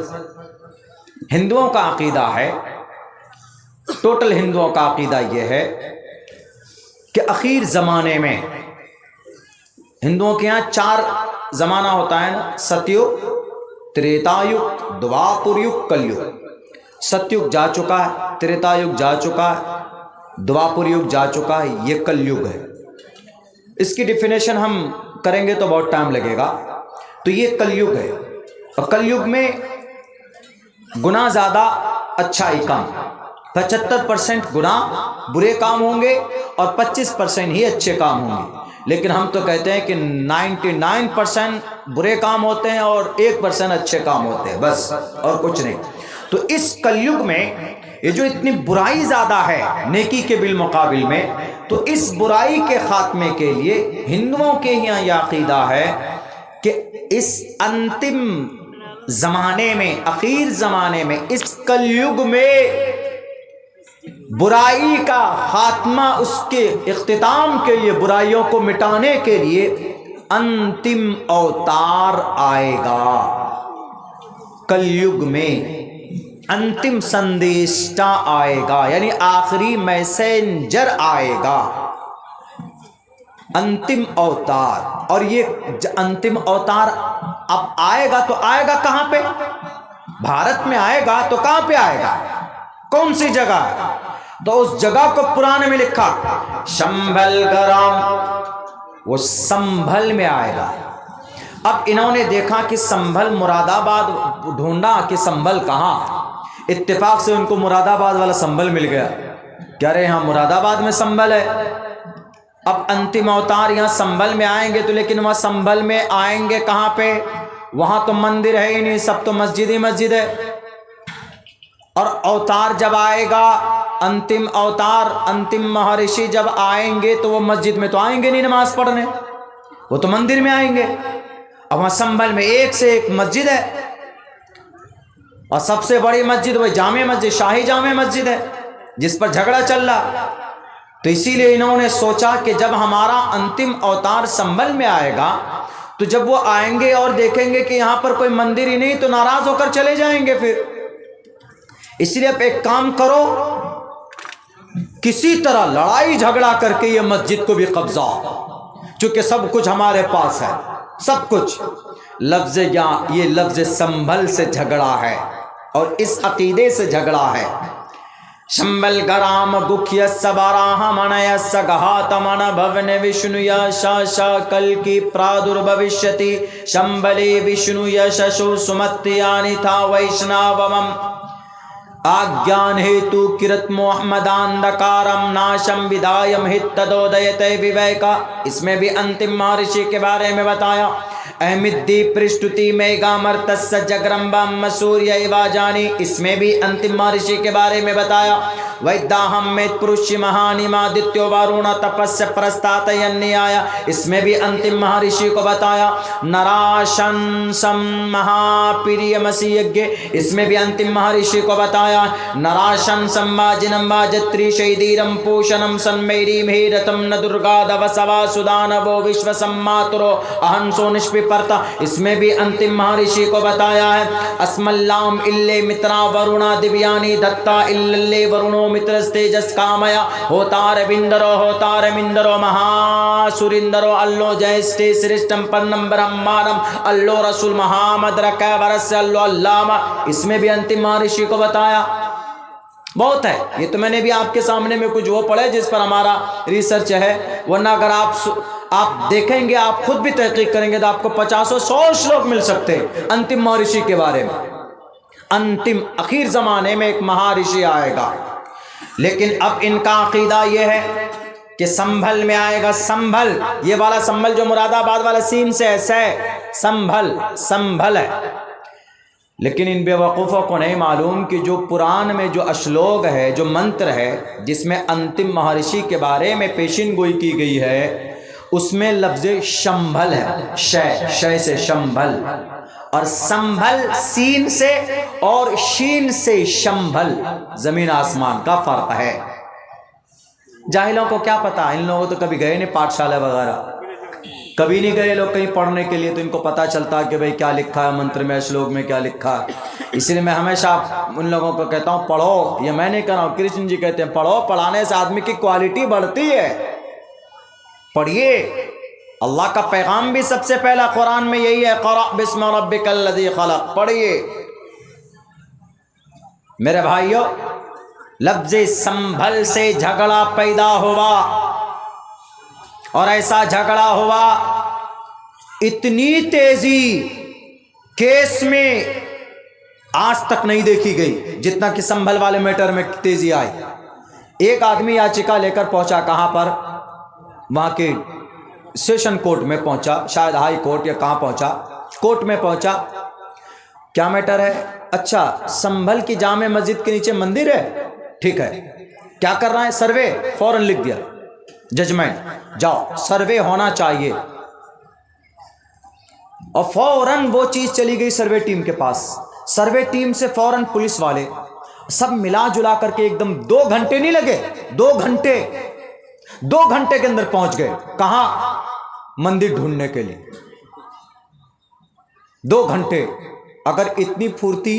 Speaker 1: ہندوؤں کا عقیدہ ہے، ٹوٹل ہندوؤں کا عقیدہ یہ ہے کہ اخیر زمانے میں ہندوؤں کے یہاں 4 زمانہ ہوتا ہے نا، ستیگ، تریتا یگ، دوپر یگ، کل یگ۔ ستیگ جا چکا ہے، تریتا یگ جا چکا ہے، دوپر یگ جا چکا ہے، یہ کل یگ ہے۔ اس کی ڈیفینیشن ہم کریں گے تو بہت ٹائم لگے گا۔ تو یہ کل یگ ہے، اور کل یگ میں گناہ زیادہ، اچھائی کم۔ 75% گناہ برے کام ہوں گے اور 25% ہی اچھے کام ہوں گے، لیکن ہم تو کہتے ہیں کہ 99% برے کام ہوتے ہیں اور 1% اچھے کام ہوتے ہیں، بس اور کچھ نہیں۔ تو اس کلیگ میں یہ جو اتنی برائی زیادہ ہے نیکی کے بالمقابل میں، تو اس برائی کے خاتمے کے لیے ہندوؤں کے یہاں یہ عقیدہ ہے کہ اس انتم زمانے میں، اخیر زمانے میں، اس کلیگ میں برائی کا خاتمہ، اس کے اختتام کے لیے، برائیوں کو مٹانے کے لیے انتم اوتار آئے گا۔ کلیگ میں انتم سندیشٹا آئے گا، یعنی آخری میسنجر آئے گا، انتم اوتار۔ اور یہ انتم اوتار اب آئے گا تو آئے گا کہاں پہ؟ بھارت میں آئے گا تو کہاں پہ آئے گا؟ کون سی جگہ؟ تو اس جگہ کو پرانے میں لکھا شمبھل گرام، وہ سنبھل میں آئے گا۔ اب انہوں نے دیکھا کہ سنبھل، مراد آباد ڈھونڈا کہ سنبھل کہاں، اتفاق سے ان کو مراد آباد والا سنبھل مل گیا، کہہ رہے ہاں مراد آباد میں سنبھل ہے۔ اب انتم اوتار یہاں سنبھل میں آئیں گے تو، لیکن وہاں سنبھل میں آئیں گے کہاں پہ؟ وہاں تو مندر ہے ہی نہیں، سب تو مسجد ہی مسجد ہے۔ اور اوتار جب آئے گا، انتم اوتار، انتم مہارشی جب آئیں گے تو وہ مسجد میں تو آئیں گے نہیں نماز پڑھنے، وہ تو مندر میں آئیں گے۔ اب وہاں سنبھل میں ایک سے ایک مسجد ہے، اور سب سے بڑی مسجد وہ جامع مسجد، شاہی جامع مسجد ہے، جس پر جھگڑا چل رہا۔ تو اسی لیے انہوں نے سوچا کہ جب ہمارا انتم اوتار سنبھل میں آئے گا تو جب وہ آئیں گے اور دیکھیں گے کہ یہاں پر کوئی مندر ہی نہیں تو ناراض ہو کر چلے جائیں گے پھر۔ اس لیے اب ایک کام کرو، کسی طرح لڑائی جھگڑا کر کے یہ مسجد کو بھی قبضہ، چونکہ سب کچھ ہمارے پاس ہے، سب کچھ۔ لفظ یہ لفظ سنبھل سے جھگڑا ہے اور اس عقیدے سے جھگڑا ہے۔ شمبل گرام گکھیا سبارا منیا سگہات من بھون وشنو شاشا کل کی پرادر بھوشیتی شمبلی وشنو یششو سمتیانی تھا ویشناومم آگیان ہیتو کرت محمداندکارم ناشم ودایم ہتدودیتے وویکا۔ اس میں بھی انتم مہارشی کے بارے میں بتایا۔ احمدی پرشتتی میگا مرتس جگرمبم مسوریہ واجانی، اس میں بھی انتم مہارشی کے بارے میں بتایا۔ ویداہم میت پروشی مہانی مادتیو وارونا تپس پرستاتینی آیا، اس میں بھی انتم مہارشی کو بتایا۔ نراشن سم مہا پریہ مسیح، اس میں بھی انتم مہارشی کو بتایا۔ نراشن سماجنم واجتری شیدیرم پوشنم سنمیری مہیرتم ن درگا دوسوا سدانو وشو سماترو اہنسو نشپی پرتا، اس میں بھی انتم مہارشی کو بتایا ہے۔ اسم اللام اللہ مترا ورونا دیویانی دتا اللہ ورونو مترس تیجس کامیا ہوتار مندرو مہا سورندرو اللو جیسٹے سرشٹم پنم برہمانم اللو رسول محمد رکھے ورس اللو علامہ، اس میں بھی انتم مہارشی کو بتایا۔ بہت ہے، یہ تو میں نے بھی آپ کے سامنے میں کچھ وہ پڑھے جس پر ہمارا ریسرچ ہے، ورنہ اگر آپ دیکھیں گے، آپ خود بھی تحقیق کریں گے تو آپ کو 50-100 شلوک مل سکتے ہیں انتم مہارشی کے بارے میں۔ انتم اخیر زمانے میں ایک مہارشی آئے گا، لیکن اب ان کا عقیدہ یہ ہے کہ سنبھل میں آئے گا۔ سنبھل، یہ والا سنبھل جو مراد آباد والا سین سے ہے، سنبھل ہے، لیکن ان بے وقوفوں کو نہیں معلوم کہ جو قرآن میں جو اشلوک ہے، جو منتر ہے جس میں انتم مہارشی کے بارے میں پیشین گوئی کی گئی ہے، اس میں لفظ شمبھل ہے، شے سے شمبھل، اور سنبھل سین سے اور شین سے شمبھل، زمین آسمان کا فرق ہے۔ جاہلوں کو کیا پتا، ان لوگوں تو کبھی گئے نہیں پاٹھشالہ وغیرہ، کبھی نہیں گئے لوگ کہیں پڑھنے کے لیے، تو ان کو پتہ چلتا کہ بھئی کیا لکھا ہے منتر میں، شلوک میں کیا لکھا ہے۔ اس لیے میں ہمیشہ ان لوگوں کو کہتا ہوں پڑھو، یہ میں نہیں کہہ رہا ہوں، کرشن جی کہتے ہیں پڑھو، پڑھانے سے آدمی کی کوالٹی بڑھتی ہے۔ پڑھیے، اللہ کا پیغام بھی سب سے پہلا قرآن میں یہی ہے، قرأ بسم ربک الذی خلق، پڑھیے۔ میرے بھائیو، لفظ سنبھل سے جھگڑا پیدا ہوا، اور ایسا جھگڑا ہوا، اتنی تیزی کیس میں آج تک نہیں دیکھی گئی جتنا کہ سنبھل والے میٹر میں تیزی آئی۔ ایک آدمی یاچکا لے کر پہنچا، کہاں پر؟ وہاں کے سیشن کورٹ میں پہنچا، شاید ہائی کورٹ یا کہاں پہنچا، کورٹ میں پہنچا۔ کیا میٹر ہے؟ اچھا، سنبھل کی جامع مسجد کے نیچے مندر ہے، ٹھیک ہے، کیا کر رہا ہے؟ سروے، فوراً لکھ دیا ججمنٹ، جاؤ سروے ہونا چاہیے۔ اور فوراً وہ چیز چلی گئی سروے ٹیم کے پاس. سروے ٹیم سے فوراً پولیس والے سب ملا جلا کر کے ایک دم 2 گھنٹے نہیں لگے, 2 گھنٹے کے اندر پہنچ گئے. کہاں؟ مندر ڈھونڈنے کے لیے. 2 گھنٹے. اگر اتنی پھرتی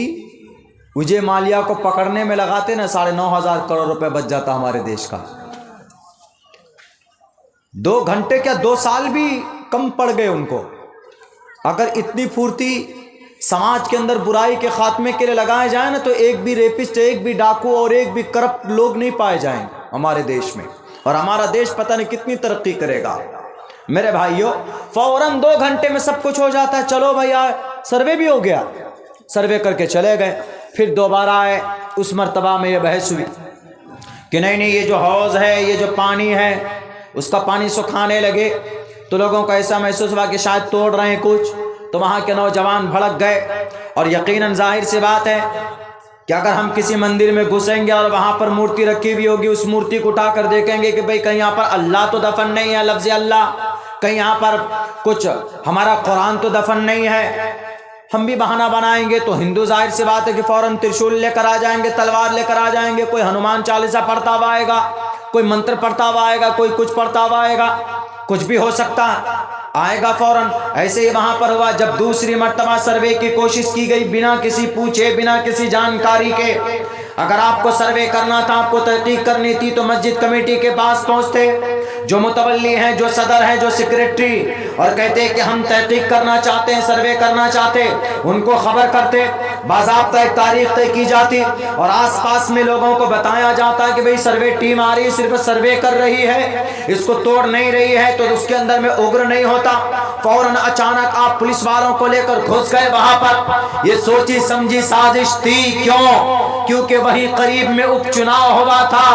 Speaker 1: وجے مالیا کو پکڑنے میں لگاتے نا 9,500 کروڑ روپے بچ جاتا ہمارے دیش کا. 2 گھنٹے کیا 2 سال بھی کم پڑ گئے ان کو. اگر اتنی پھرتی سماج کے اندر برائی کے خاتمے کے لیے لگائے جائیں نا تو ایک بھی ریپسٹ, ایک بھی ڈاکو اور ایک بھی کرپٹ لوگ نہیں پائے جائیں ہمارے دیش میں, اور ہمارا دیش پتہ نہیں کتنی ترقی کرے گا. میرے بھائیوں, فوراً 2 گھنٹے میں سب کچھ ہو جاتا ہے. چلو بھائی سروے بھی ہو گیا, سروے کر کے چلے گئے. پھر دوبارہ آئے, اس مرتبہ میں یہ بحث ہوئی کہ نہیں یہ جو حوض ہے, یہ جو پانی ہے, اس کا پانی سکھانے لگے تو لوگوں کو ایسا محسوس ہوا کہ شاید توڑ رہے ہیں کچھ, تو وہاں کے نوجوان بھڑک گئے. اور یقیناً ظاہر سی بات ہے کہ اگر ہم کسی مندر میں گھسیں گے اور وہاں پر مورتی رکھی ہوئی ہوگی, اس مورتی کو اٹھا کر دیکھیں گے کہ بھئی کہیں یہاں پر اللہ تو دفن نہیں ہے, لفظ اللہ, کہیں یہاں پر کچھ ہمارا قرآن تو دفن نہیں ہے. ہم بھی بہانہ بنائیں گے تو ہندو ظاہر سی بات ہے کہ فوراً ترشول لے کر آ جائیں گے, تلوار لے کر آ جائیں گے, کوئی ہنومان چالیسا پڑھتا ہوا آئے گا, کوئی منتر پڑھتا ہوا آئے گا, کوئی کچھ پڑھتا ہوا آئے گا, کچھ بھی ہو سکتا آئے گا فوراً. ایسے ہی وہاں پر ہوا. جب دوسری مرتبہ سروے کی کوشش کی گئی بنا کسی پوچھے, بنا کسی جانکاری کے, اگر آپ کو سروے کرنا تھا, آپ کو تحقیق کرنی تھی تو مسجد کمیٹی کے پاس پہنچتے, جو متولی ہیں, جو صدر ہیں, جو سیکریٹری, اور کہتے کہ ہم تحقیق کرنا چاہتے ہیں, سروے کرنا چاہتے, ان کو خبر کرتے, باضابطہ ایک تاریخ طے کی جاتی اور آس پاس میں لوگوں کو بتایا جاتا کہ بھئی سروے ٹیم آ رہی, صرف سروے کر رہی ہے, اس کو توڑ نہیں رہی ہے, تو اس کے اندر میں اگر نہیں ہوتا. فوراً اچانک آپ پولیس والوں کو لے کر گھس گئے وہاں پر. یہ سوچی سمجھی سازش تھی. کیوں؟ کیونکہ وہیں قریب میں اپ چناؤ ہوا تھا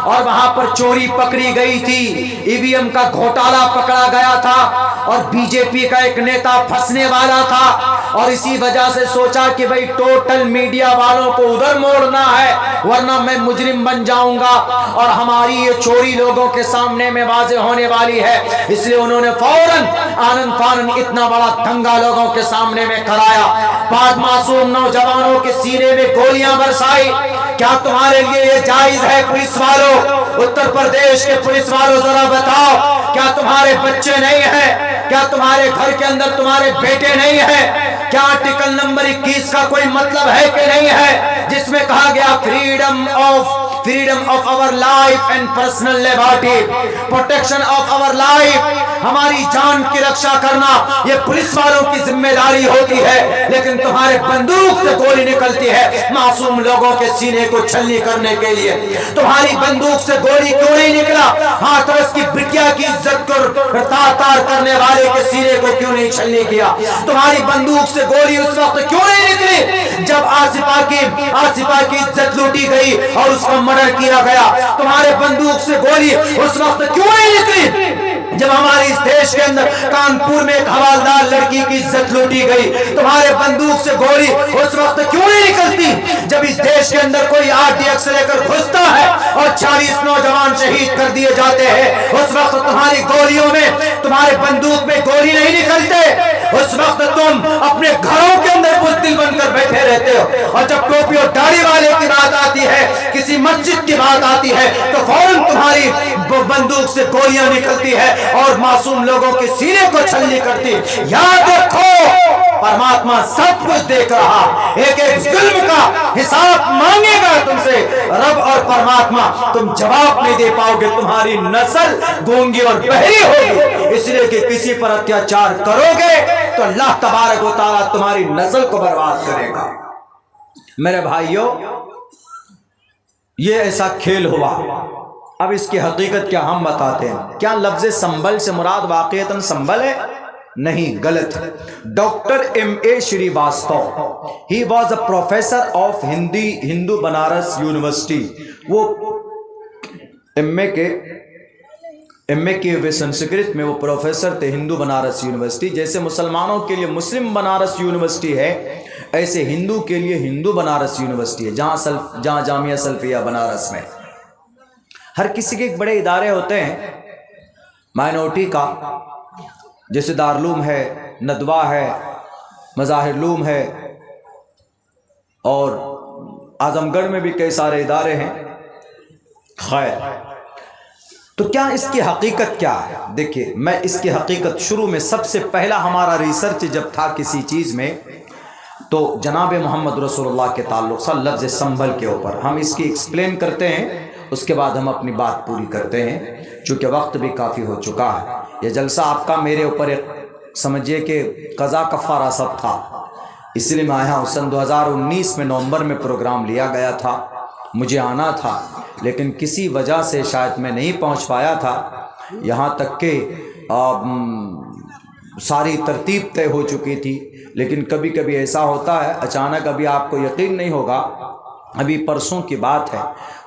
Speaker 1: اور وہاں پر چوری پکڑی گئی تھی, EVM کا گھوٹالا پکڑا گیا تھا اور BJP کا ایک نیتا پھنسنے والا تھا, اور اسی وجہ سے سوچا کہ بھئی ٹوٹل میڈیا والوں کو ادھر موڑنا ہے ورنہ میں مجرم بن جاؤں گا اور ہماری یہ چوری لوگوں کے سامنے میں واضح ہونے والی ہے. اس لیے انہوں نے فوراً آنن فانن اتنا بڑا دنگا لوگوں کے سامنے میں کرایا. بعد معصوم نوجوانوں کے سینے میں گولیاں برسائی. کیا تمہارے لیے یہ جائز ہے پولیس والوں, اتر پردیش کے پولیس والوں ذرا بتاؤ, کیا تمہارے بچے نہیں ہیں, کیا تمہارے گھر کے اندر تمہارے بیٹے نہیں ہیں, کیا آرٹیکل نمبر 21 کا کوئی مطلب ہے کہ نہیں ہے, جس میں کہا گیا freedom of our life and personal liberty, protection of our life, ہماری جان کی رکشا کرنا یہ پولیس والوں کی ذمہ داری ہوتی ہے, لیکن تمہارے بندوق سے گولی نکلتی ہے معصوم لوگوں کے سینے کو چھلنی کرنے کے لیے. تمہاری بندوق سے گولی کیوں نہیں نکلا ہاتھرس کی بٹیا کی عزت کو تار کرنے والے کے سینے کو کیوں نہیں چھلنی کیا؟ تمہاری بندوق سے گولی اس وقت کیوں نہیں نکلی جب آصفہ کی عزت لوٹی گئی اور اس کو مرڈر کیا گیا؟ تمہارے بندوق سے گولی اس وقت کیوں نہیں نکلی جب ہماری اس دیش کے اندر کانپور میں ایک حوالدار لڑکی کی عزت لوٹی گئی؟ تمہارے بندوق سے گولی اس وقت کیوں نہیں نکلتی جب اس دیش کے اندر کوئی RDX لے کر گھستا ہے اور 40 نوجوان شہید کر دیے جاتے ہیں؟ اس وقت تمہاری گولیوں میں, تمہارے بندوق میں گولی نہیں نکلتے, اس وقت تم اپنے گھروں کے اندر بزدل بن کر بیٹھے رہتے ہو. اور جب ٹوپی اور داڑھی والے کی بات آتی ہے, کسی مسجد کی بات آتی ہے, تو فوراً تمہاری بندوق سے گولیاں نکلتی ہے اور معصوم لوگوں کے سینے کو چھلنی کرتی. یاد رکھو پرماتما سب کچھ دیکھ رہا, ایک ایک ظلم کا حساب مانگے گا تم سے رب اور پرماتما. تم جواب نہیں دے پاؤ گے, تمہاری نسل گونگی اور بہری ہوگی, اس لیے کہ کسی پر اتیاچار کرو گے تو اللہ تبارک و تعالیٰ تمہاری نسل کو برباد کرے گا. میرے بھائیوں, یہ ایسا کھیل ہوا. اب اس کی حقیقت کیا ہم بتاتے ہیں. کیا لفظ سنبل سے مراد واقعتاً سنبل ہے؟ نہیں, غلط. Doctor M.A. Srivastava, he was a professor of Hindu Banaras university. وہ ایم اے کیے ہوئے سنسکرت میں وہ پروفیسر تھے ہندو بنارس یونیورسٹی. جیسے مسلمانوں کے لیے مسلم بنارس یونیورسٹی ہے, ایسے ہندو کے لیے ہندو بنارس یونیورسٹی ہے, جہاں جامعہ سلفیہ بنارس میں. ہر کسی کے ایک بڑے ادارے ہوتے ہیں مائنورٹی کا, جیسے دارالعلوم ہے, ندوہ ہے, مظاہر علوم ہے اور اعظم گڑھ میں بھی کئی سارے ادارے ہیں. خیر، تو کیا اس کی حقیقت کیا ہے؟ دیکھیے، میں اس کی حقیقت شروع میں سب سے پہلا ہمارا ریسرچ جب تھا کسی چیز میں، تو جناب محمد رسول اللہ کے تعلق سے لفظ سنبھل کے اوپر ہم اس کی ایکسپلین کرتے ہیں، اس کے بعد ہم اپنی بات پوری کرتے ہیں، چونکہ وقت بھی کافی ہو چکا ہے. یہ جلسہ آپ کا میرے اوپر ایک سمجھیے کہ قضا کفارہ سب تھا، اس لیے میں آیا ہوں. سن 2019 میں نومبر میں پروگرام لیا گیا تھا، مجھے آنا تھا، لیکن کسی وجہ سے شاید میں نہیں پہنچ پایا تھا. یہاں تک کہ ساری ترتیب طے ہو چکی تھی، لیکن کبھی کبھی ایسا ہوتا ہے اچانک. ابھی آپ کو یقین نہیں ہوگا، ابھی پرسوں کی بات ہے،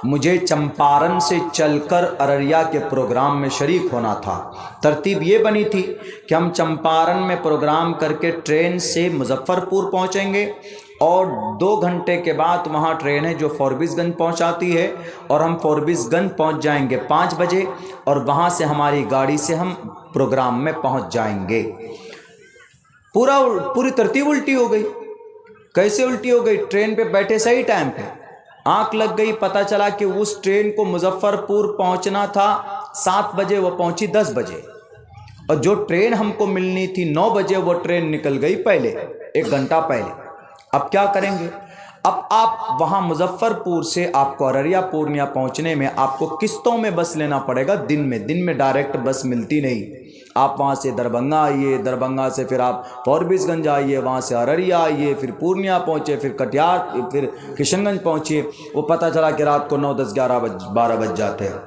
Speaker 1: مجھے چمپارن سے چل کر ارریا کے پروگرام میں شریک ہونا تھا. ترتیب یہ بنی تھی کہ ہم چمپارن میں پروگرام کر کے ٹرین سے مظفر پور پہنچیں گے، اور 2 گھنٹے کے بعد وہاں ٹرین ہے جو فوربیس گنج پہنچاتی ہے، اور ہم فوربیس گنج پہنچ جائیں گے 5 بجے، اور وہاں سے ہماری گاڑی سے ہم پروگرام میں پہنچ جائیں گے. پوری ترتیب الٹی ہو گئی. کیسے الٹی ہو گئی؟ ٹرین پہ بیٹھے صحیح ٹائم پہ، آنکھ لگ گئی، پتہ چلا کہ اس ٹرین کو مظفر پور پہنچنا تھا 7 بجے، وہ پہنچی 10 بجے، اور جو ٹرین ہم کو ملنی تھی 9 بجے وہ ٹرین نکل گئی پہلے، 1 گھنٹہ پہلے. اب کیا کریں گے؟ اب آپ وہاں مظفر پور سے آپ کو ارریا پورنیہ پہنچنے میں آپ کو قسطوں میں بس لینا پڑے گا. دن میں ڈائریکٹ بس ملتی نہیں. آپ وہاں سے دربھنگہ آئیے، دربھنگہ سے پھر آپ فوربیس گنج آئیے، وہاں سے ارریا آئیے، پھر پورنیہ پہنچے، پھر کٹیہار، پھر کشن گنج پہنچیے. وہ پتہ چلا کہ رات کو 9، 10، 11، 12 بج جاتے ہیں.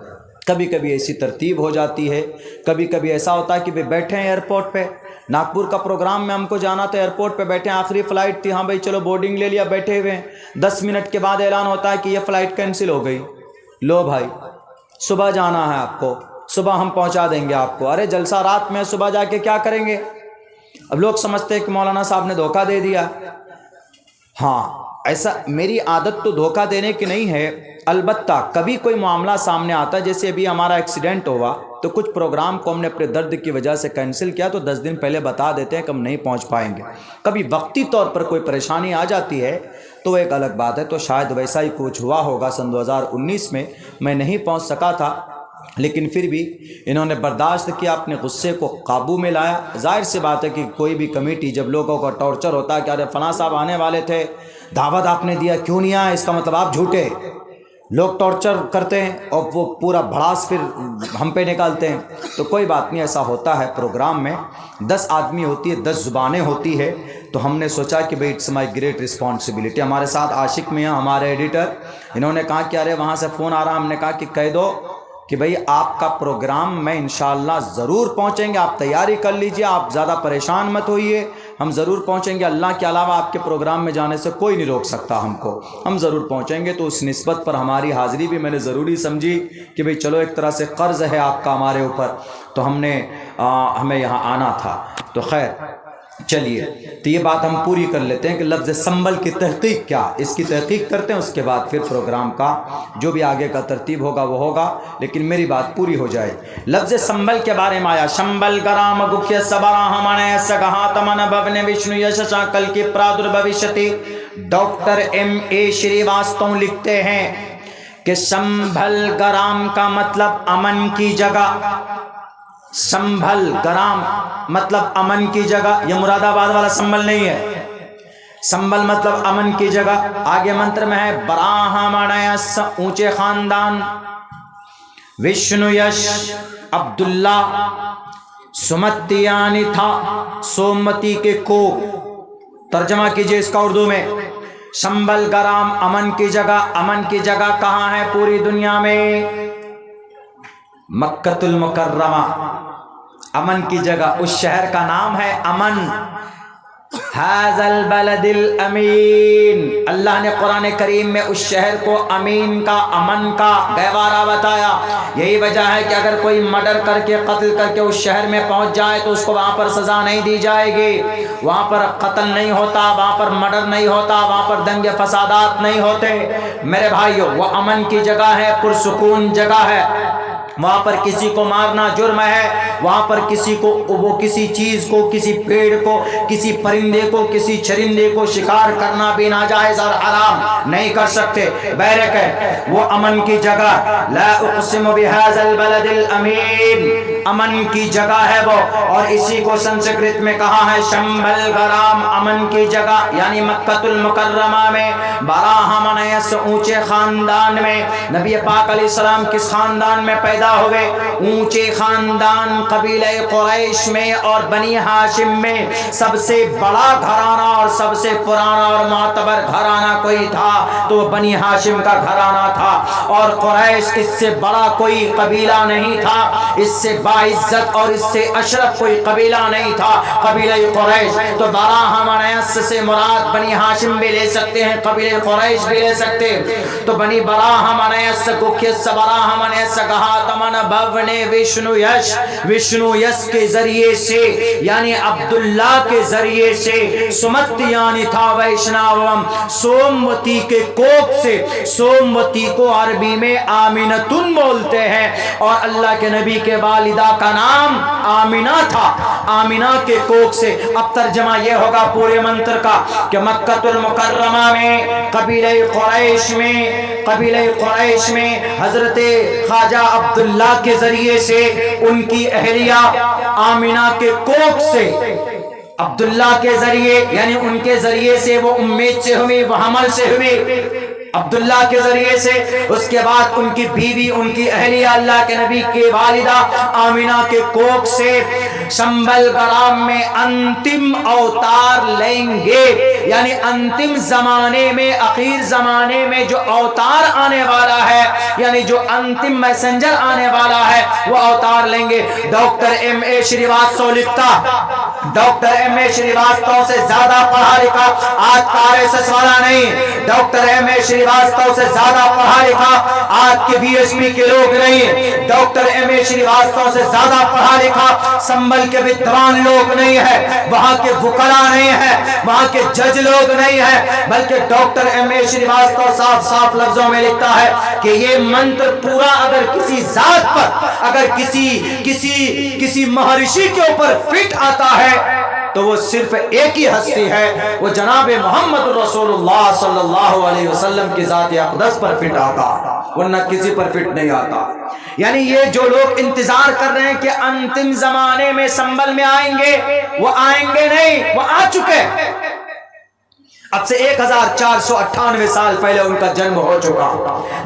Speaker 1: کبھی کبھی ایسی ترتیب ہو جاتی ہے. کبھی کبھی ایسا ہوتا ہے کہ بیٹھے ہیں ایئرپورٹ پہ، ناگپور کا پروگرام میں ہم کو جانا تھا، ایئرپورٹ پہ بیٹھے ہیں، آخری فلائٹ تھی، ہاں بھائی چلو بورڈنگ لے لیا، بیٹھے ہوئے ہیں. 10 منٹ کے بعد اعلان ہوتا ہے کہ یہ فلائٹ کینسل ہو گئی. لو بھائی، صبح جانا ہے آپ کو، صبح ہم پہنچا دیں گے آپ کو. ارے جلسہ رات میں، صبح جا کے کیا کریں گے؟ اب لوگ سمجھتے ہیں کہ مولانا صاحب نے دھوکہ دے دیا. ہاں، ایسا میری عادت تو دھوکہ دینے کی نہیں ہے، البتہ کبھی کوئی معاملہ سامنے آتا ہے، جیسے ابھی ہمارا ایکسیڈنٹ ہوا تو کچھ پروگرام کو ہم نے اپنے درد کی وجہ سے کینسل کیا، تو 10 دن پہلے بتا دیتے ہیں کہ ہم نہیں پہنچ پائیں گے. کبھی وقتی طور پر کوئی پریشانی آ جاتی ہے تو ایک الگ بات ہے. تو شاید ویسا ہی کچھ ہوا ہوگا. سن 2019 میں نہیں پہنچ سکا تھا، لیکن پھر بھی انہوں نے برداشت کیا، اپنے غصے کو قابو میں لایا. ظاہر سی بات ہے کہ کوئی بھی کمیٹی جب لوگوں کا ٹارچر ہوتا ہے کہ ارے فلاں صاحب آنے والے تھے، دعوت آپ نے دیا، کیوں نہیں آیا، اس کا مطلب آپ جھوٹے. لوگ ٹارچر کرتے ہیں اور وہ پورا بھڑاس پھر ہم پہ نکالتے ہیں. تو کوئی بات نہیں، ایسا ہوتا ہے. پروگرام میں 10 آدمی ہوتی ہے، 10 زبانیں ہوتی ہے. تو ہم نے سوچا کہ بھئی اٹس مائی گریٹ رسپانسبلٹی. ہمارے ساتھ عاشق میاں ہمارے ایڈیٹر، انہوں نے کہا کہ ارے وہاں سے فون آ رہا. ہم نے کہا کہ کہہ دو کہ بھئی آپ کا پروگرام میں انشاءاللہ ضرور پہنچیں گے، آپ تیاری کر لیجئے، آپ زیادہ پریشان مت ہوئیے، ہم ضرور پہنچیں گے. اللہ کے علاوہ آپ کے پروگرام میں جانے سے کوئی نہیں روک سکتا ہم کو، ہم ضرور پہنچیں گے. تو اس نسبت پر ہماری حاضری بھی میں نے ضروری سمجھی کہ بھئی چلو ایک طرح سے قرض ہے آپ کا ہمارے اوپر، تو ہمیں یہاں آنا تھا. تو خیر چلیے، تو یہ بات ہم پوری کر لیتے ہیں کہ لفظ سنبل کی تحقیق کیا، اس کی تحقیق کرتے ہیں، اس کے بعد پھر پروگرام کا جو بھی آگے کا ترتیب ہوگا وہ ہوگا، لیکن میری بات پوری ہو جائے. لفظ سنبل کے بارے میں آیا، شمبل گرام گکھیہ سبراہمن سگہاتمن بھون وشنو یششا کل کی پرادربھوشیتی. Doctor M.A. شریواستو لکھتے ہیں کہ شمبل گرام کا مطلب امن کی جگہ. سنبھل گرام مطلب امن کی جگہ. یہ مراد آباد والا سنبل نہیں ہے، سنبل مطلب امن کی جگہ. آگے منتر میں ہے براہمنیس اونچے خاندان، وشنو یش عبداللہ، سمتیانی تھا سومتی کے کو. ترجمہ کیجئے اس کا اردو میں. شمبل گرام امن کی جگہ. امن کی جگہ کہاں ہے پوری دنیا میں؟ مکۃ المکرمہ امن کی جگہ. اس شہر کا نام ہے امن. ھذا البلد الامین. اللہ نے قرآن کریم میں اس شہر کو امین کا، امن کا گہوارہ بتایا. یہی وجہ ہے کہ اگر کوئی مرڈر کر کے، قتل کر کے اس شہر میں پہنچ جائے تو اس کو وہاں پر سزا نہیں دی جائے گی. وہاں پر قتل نہیں ہوتا، وہاں پر مرڈر نہیں ہوتا، وہاں پر دنگے فسادات نہیں ہوتے. میرے بھائیو، وہ امن کی جگہ ہے، پرسکون جگہ ہے. وہاں پر کسی کو مارنا جرم ہے، وہاں پر کسی کو وہ کسی چیز کو، کسی پیڑ کو، کسی پرندے کو، کسی چرندے کو شکار کرنا بھی ناجائز اور حرام، نہیں کر سکتے۔ بیرک ہے وہ امن کی جگہ، لا اقسم بہذا البلد الامین، امن کی جگہ ہے وہ، اور اسی کو سنسکرت میں کہا ہے شمبل گرام، امن کی جگہ، یعنی مکہ المکرمہ میں، براہمنیس اونچے خاندان میں۔ نبی پاک علیہ السلام کس خاندان میں پیدا ہوئے؟ اونچے خاندان قبیلہ قریش میں اور بنی ہاشم میں۔ سب سے بڑا گھرانہ اور سب سے پرانا اور معتبر گھرانہ کوئی تھا تو وہ بنی ہاشم کا گھرانہ تھا، اور قریش اس سے بڑا کوئی قبیلہ نہیں تھا، اس سے باعزت اور اس سے اشرف کوئی قبیلہ نہیں تھا قبیلہ قریش۔ تو براہمنیس سے مراد بنی ہاشم بھی لے سکتے ہیں، قبیلہ قریش بھی لے سکتے۔ تو بنی براہمنیس کو کس براہمنیس کہا؟ تمن بھون وشنو یش، وشنو یش کے ذریعے سے یعنی عبداللہ کے ذریعے سے، سمت یعنی تھا ویشناوم، سوموتی کے کوک سے، سوموتی کو عربی میں آمینتن بولتے ہیں، اور اللہ کے نبی کے والدہ کا نام آمینہ تھا، آمینہ کے کوک سے۔ اب ترجمہ یہ ہوگا پورے منتر کا کہ مکہ المکرمہ میں قبیلہ قریش میں حضرت خواجہ عبداللہ کے ذریعے سے، ان کی اہلیہ آمینہ کے کوک سے، عبداللہ کے ذریعے یعنی ان کے ذریعے سے وہ امید سے ہوئی، وہ حمل سے ہوئی عبداللہ کے ذریعے سے۔ اس کے بعد ان کی بیوی، ان کی اہلیہ اللہ کے نبی کی والدہ آمینہ کے کوک سے شمبل گرام میں انتم اوتار لیں گے، یعنی انتم زمانے میں، اخیر زمانے میں جو اوتار آنے والا ہے، یعنی جو انتم میسنجر آنے والا ہے وہ اوتار لیں گے۔ ڈاکٹر ایم اے شریواستو لکھتا، ڈاکٹر ایم اے شریواستو سے زیادہ پڑھا لکھا آج کا RSS والا نہیں، ڈاکٹر ایم اے شریواستو سے زیادہ پڑھا لکھا آج کے BSP کے لوگ نہیں، ڈاکٹر ایم اے شریواستو سے زیادہ پڑھا لکھا سنبل کے ودوان لوگ نہیں ہے، وہاں کے وکلا نہیں ہے، وہاں کے جج لوگ نہیں ہے، بلکہ ڈاکٹر ایم اے شریواستو صاف صاف لفظوں میں لکھتا ہے کہ یہ منتر پورا اگر کسی ذات پر، اگر کسی مہرشی کے اوپر فٹ آتا ہے تو وہ صرف ایک ہی ہستی ہے، وہ جناب محمد رسول اللہ صلی اللہ علیہ وسلم کی ذات اقدس پر فٹ آتا، ورنہ کسی پر فٹ نہیں آتا۔ یعنی یہ جو لوگ انتظار کر رہے ہیں کہ انتم زمانے میں سنبل میں آئیں گے، وہ آئیں گے نہیں، وہ آ چکے۔ اب سے 1498 سال پہلے ان کا جنم ہو چکا۔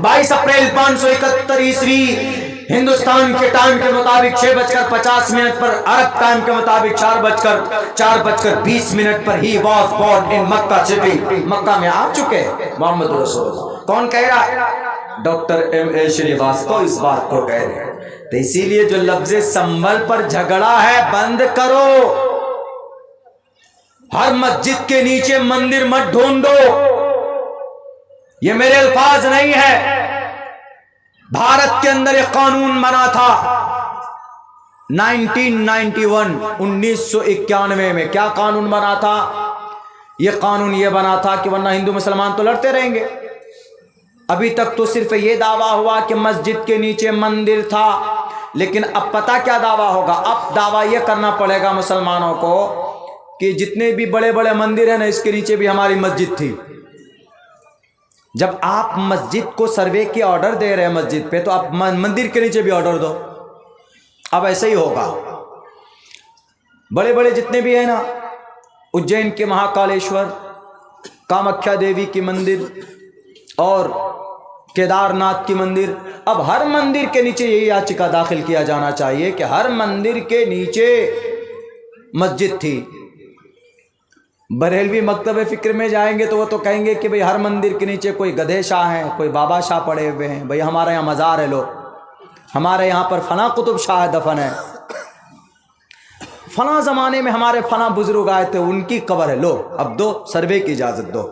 Speaker 1: 22 اپریل 571 عیسوی ہندوستان کے ٹائم کے مطابق 6:50 پر، عرب ٹائم کے مطابق 4:20 پر ہی was born in Mecca city, Mecca میں آ چکے محمد رسول اللہ۔ کون کہہ رہا ہے؟ ڈاکٹر ایم اے شریواستو اس بات کو کہہ رہے ہیں۔ تو اسی لیے جو لفظ سنبل پر جھگڑا ہے بند کرو، ہر مسجد کے نیچے مندر مت ڈھونڈو، یہ میرے الفاظ نہیں ہے۔ بھارت کے اندر ایک قانون بنا تھا 1991 میں۔ کیا قانون بنا تھا؟ یہ قانون یہ بنا تھا کہ ورنہ ہندو مسلمان تو لڑتے رہیں گے۔ ابھی تک تو صرف یہ دعویٰ ہوا کہ مسجد کے نیچے مندر تھا، لیکن اب پتہ کیا دعویٰ ہوگا؟ اب دعویٰ یہ کرنا پڑے گا مسلمانوں کو کہ جتنے بھی بڑے بڑے مندر ہیں نا، اس کے نیچے بھی ہماری مسجد تھی۔ جب آپ مسجد کو سروے کی آرڈر دے رہے ہیں مسجد پہ، تو آپ مندر کے نیچے بھی آرڈر دو۔ اب ایسے ہی ہوگا، بڑے بڑے جتنے بھی ہیں نا، اجین کے مہاکالیشور، کامکھیا دیوی کی مندر اور کیدار ناتھ کی مندر، اب ہر مندر کے نیچے یہی یاچکا داخل کیا جانا چاہیے کہ ہر مندر کے نیچے مسجد تھی۔ بریلوی مکتب فکر میں جائیں گے تو وہ تو کہیں گے کہ بھئی ہر مندر کے نیچے کوئی گدھے شاہ ہیں، کوئی بابا شاہ پڑے ہوئے ہیں، بھئی ہمارے یہاں مزار ہے، لو ہمارے یہاں پر فلاں قطب شاہ دفن ہے، فلاں زمانے میں ہمارے فلاں بزرگ آئے تھے، ان کی قبر ہے، لو اب دو سروے کی اجازت دو۔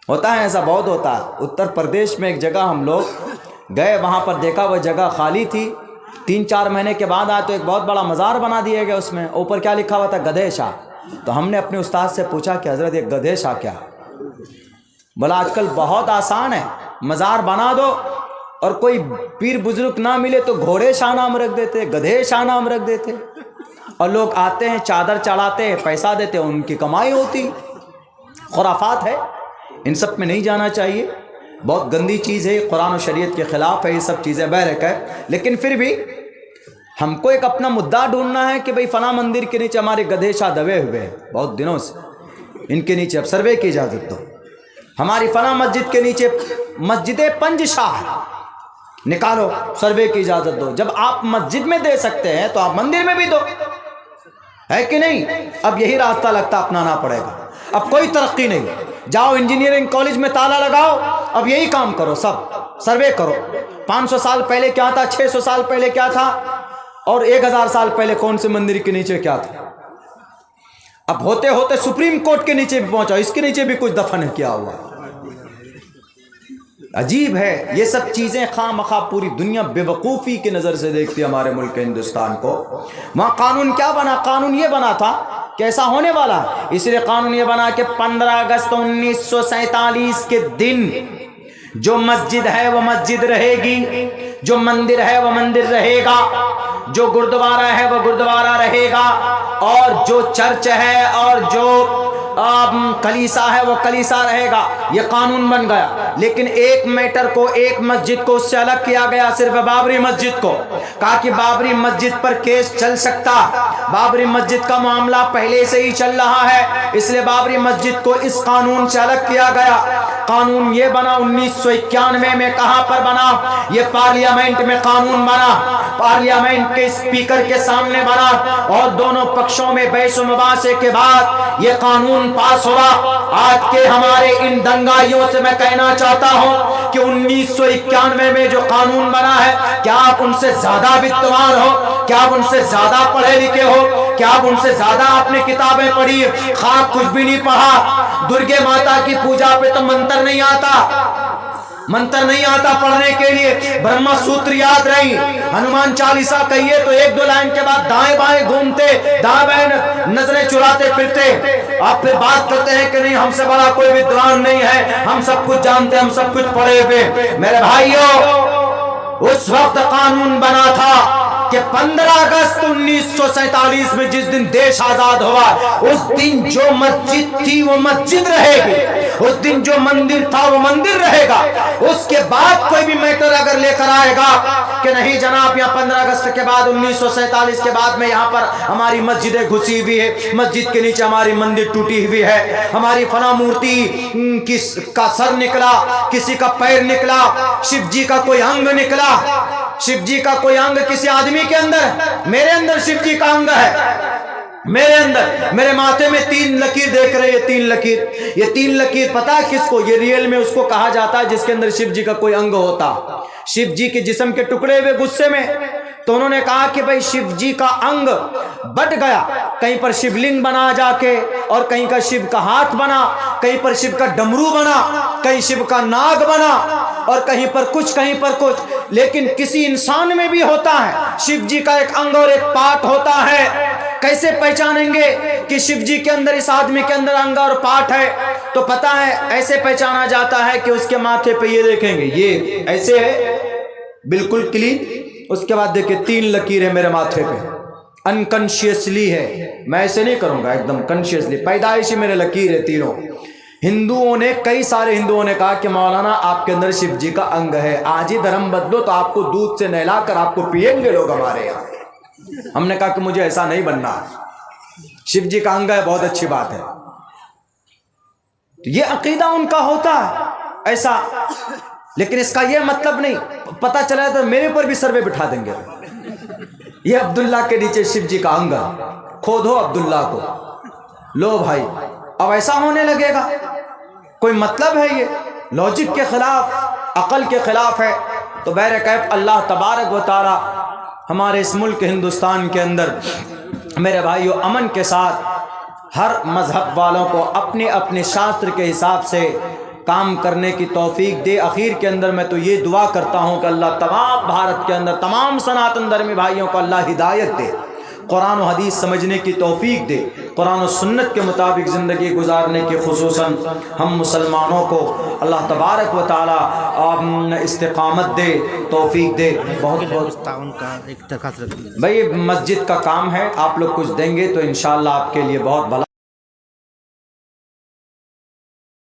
Speaker 1: ہوتا ہے ایسا، بہت ہوتا ہے۔ اتر پردیش میں ایک جگہ ہم لوگ گئے، وہاں پر دیکھا وہ جگہ خالی تھی، 3-4 مہینے کے بعد آئے تو ایک بہت بڑا مزار بنا دیا گیا، اس میں اوپر کیا لکھا ہوا تھا؟ گدھے شاہ۔ تو ہم نے اپنے استاد سے پوچھا کہ حضرت یہ گدھے شاہ کیا؟ بولا آج کل بہت آسان ہے، مزار بنا دو، اور کوئی پیر بزرگ نہ ملے تو گھوڑے شاہ نام رکھ دیتے، گدھے شاہ نام رکھ دیتے، اور لوگ آتے ہیں چادر چڑھاتے ہیں، پیسہ دیتے ہیں، ان کی کمائی ہوتی۔ خرافات ہے، ان سب میں نہیں جانا چاہیے، بہت گندی چیز ہے، قرآن و شریعت کے خلاف ہے یہ سب چیزیں بہرکہ ہے۔ لیکن پھر بھی ہم کو ایک اپنا مدعا ڈھونڈنا ہے کہ بھئی فلاں مندر کے نیچے ہمارے گدھے شاہ دبے ہوئے ہیں بہت دنوں سے، ان کے نیچے اب سروے کی اجازت دو۔ ہماری فلاں مسجد کے نیچے مسجد پنج شاہ نکالو، سروے کی اجازت دو۔ جب آپ مسجد میں دے سکتے ہیں تو آپ مندر میں بھی دو، ہے کہ نہیں؟ اب یہی راستہ لگتا اپنانا پڑے گا، اب کوئی ترقی نہیں۔ جاؤ انجینئرنگ کالج میں تالا لگاؤ، اب یہی کام کرو، سب سروے کرو، 500 سال پہلے کیا تھا، 600 سال پہلے کیا تھا، اور 1000 سال پہلے کون سے مندر کے نیچے کیا تھا۔ اب ہوتے ہوتے سپریم کورٹ کے نیچے بھی پہنچا، اس کے نیچے بھی کچھ دفن کیا ہوا۔ عجیب ہے، یہ سب چیزیں خواہ مخواہ پوری دنیا بے وقوفی کی نظر سے دیکھتی ہے ہمارے ملک ہندوستان کو۔ وہاں قانون کیا بنا؟ قانون یہ بنا تھا کہ ایسا ہونے والا، اس لیے قانون یہ بنا کہ 15 اگست 1947 کے دن جو مسجد ہے وہ مسجد رہے گی، جو مندر ہے وہ مندر رہے گا، جو گردوارہ ہے وہ گردوارہ رہے گا، اور جو چرچ ہے اور جو کلیسا ہے وہ کلیسا رہے گا۔ یہ قانون بن گیا۔ لیکن ایک میٹر کو، ایک مسجد کو اس سے الگ کیا گیا، صرف بابری مسجد کو۔ کہا کہ بابری مسجد پر کیس چل سکتا، بابری مسجد کا معاملہ پہلے سے ہی چل رہا ہے، اس لیے بابری مسجد کو اس قانون سے الگ کیا گیا۔ قانون یہ بنا 1991 میں، کہاں پر بنا؟ یہ پارلیمنٹ میں قانون بنا، پارلیمنٹ کے اسپیکر کے سامنے بنا، اور دونوں پکشوں میں بحث و مباحثے کے بعد یہ قانون پاس ہوا۔ آج کے ہمارے ان دنگائیوں سے میں کہنا چاہتا ہوں کہ 1991 میں جو قانون بنا ہے، کیا آپ ان سے زیادہ وتوان ہو؟ کیا آپ ان سے زیادہ پڑھے لکھے ہو؟ کیا آپ ان سے زیادہ اپنی کتابیں پڑھی؟ خواب کچھ بھی نہیں پڑھا۔ درگے ماتا کی پوجا پہ تو منتر نہیں آتا، منتر نہیں آتا پڑھنے کے لیے، برہما سوتر یاد نہیں، ہنومان چالیسا کہیے تو 1-2 لائن کے بعد دائیں بائیں گھومتے، دائیں بائیں نظریں چراتے پھرتے۔ آپ پھر بات کرتے ہیں کہ نہیں ہم سے بڑا کوئی ودوان نہیں ہے، ہم سب کچھ جانتے، ہم سب کچھ پڑھے ہوئے۔ میرے بھائیوں، اس وقت قانون بنا تھا کہ 15 اگست 1947 میں جس دن دیش آزاد ہوا، اس دن جو مسجد تھی وہ مسجد رہے گی، اس دن جو مندر تھا وہ مندر رہے گا۔ اس کے بعد کوئی بھی میٹر اگر لے کر آئے گا کہ نہیں جناب یہاں 15 اگست کے بعد 1947 کے بعد میں یہاں پر ہماری مسجدیں گھسی ہوئی ہے، مسجد کے نیچے ہماری مندر ٹوٹی ہوئی ہے، ہماری فلاں مورتی کا سر نکلا، کسی کا پیر نکلا، شیو جی کا کوئی انگ نکلا، شیو جی کا کوئی انگ کسی آدمی کے اندر، میرے اندر شیو جی کا انگ ہے، میرے اندر، میرے ماتھے میں 3 لکیر دیکھ رہے ہیں، 3 لکیر۔ یہ 3 لکیر پتا ہے کس کو؟ یہ ریئل میں اس کو کہا جاتا ہے جس کے اندر شیو جی کا کوئی انگ ہوتا، شیو جی کے جسم کے ٹکڑے ہوئے غصے میں۔ تو انہوں نے کہا کہ بھئی شیو جی کا انگ بٹ گیا، کہیں پر شیو لنگ بنا جا کے، اور کہیں کا شیو کا ہاتھ بنا، کہیں پر شیو کا ڈمرو بنا، کہیں شیو کا ناگ بنا، اور کہیں پر کچھ، کہیں پر کچھ۔ لیکن کسی انسان میں بھی ہوتا ہے، شیو جی کا ایک انگ اور ایک پارٹ ہوتا ہے۔ کیسے پہچانیں گے کہ شیو جی کے اندر، اس آدمی کے اندر انگ اور پارٹ ہے؟ تو پتا ہے ایسے پہچانا جاتا ہے کہ اس کے ماتھے پہ یہ دیکھیں گے، یہ ایسے ہے بالکل کلین، اس کے بعد دیکھیں 3 لکیر ہے میرے ماتھے پہ، انکانشیسلی ہے، میں ایسے نہیں کروں گا، ایک دم کانشیسلی، پیدائشی میرے لکیر ہے تینوں۔ ہندوؤں نے، کئی سارے ہندوؤں نے کہا کہ مولانا آپ کے اندر شیو جی کا انگ ہے، آج ہی دھرم بدلو تو آپ کو دودھ سے نہلا کر آپ کو پئیں گے لوگ ہمارے یہاں۔ ہم نے کہا کہ مجھے ایسا نہیں بننا، شیو جی کا انگ ہے بہت اچھی بات ہے۔ یہ عقیدہ ان کا ہوتا ہے ایسا، لیکن اس کا یہ مطلب نہیں، پتہ چلا تو میرے پر بھی سروے بٹھا دیں گے، یہ عبداللہ کے نیچے شیو جی کا انگ ہے، کھودو عبداللہ کو، لو بھائی اب ایسا ہونے لگے گا، کوئی مطلب ہے؟ یہ لاجک کے خلاف، عقل کے خلاف ہے۔ تو بہرکیف اللہ تبارک و تعالی ہمارے اس ملک ہندوستان کے اندر میرے بھائیو امن کے ساتھ ہر مذہب والوں کو اپنے اپنے شاستر کے حساب سے کام کرنے کی توفیق دے۔ اخیر کے اندر میں تو یہ دعا کرتا ہوں کہ اللہ تمام بھارت کے اندر تمام سناتن دھرمی بھائیوں کو اللہ ہدایت دے، قرآن و حدیث سمجھنے کی توفیق دے، قرآن و سنت کے مطابق زندگی گزارنے کی خصوصاً ہم مسلمانوں کو اللہ تبارک و تعالی استقامت دے، توفیق دے۔ بہت بہت
Speaker 2: تعاون کا ایک درخواست رکھیے۔
Speaker 1: بھائی مسجد کا کام ہے، آپ لوگ کچھ دیں گے تو انشاءاللہ آپ کے لیے بہت بھلا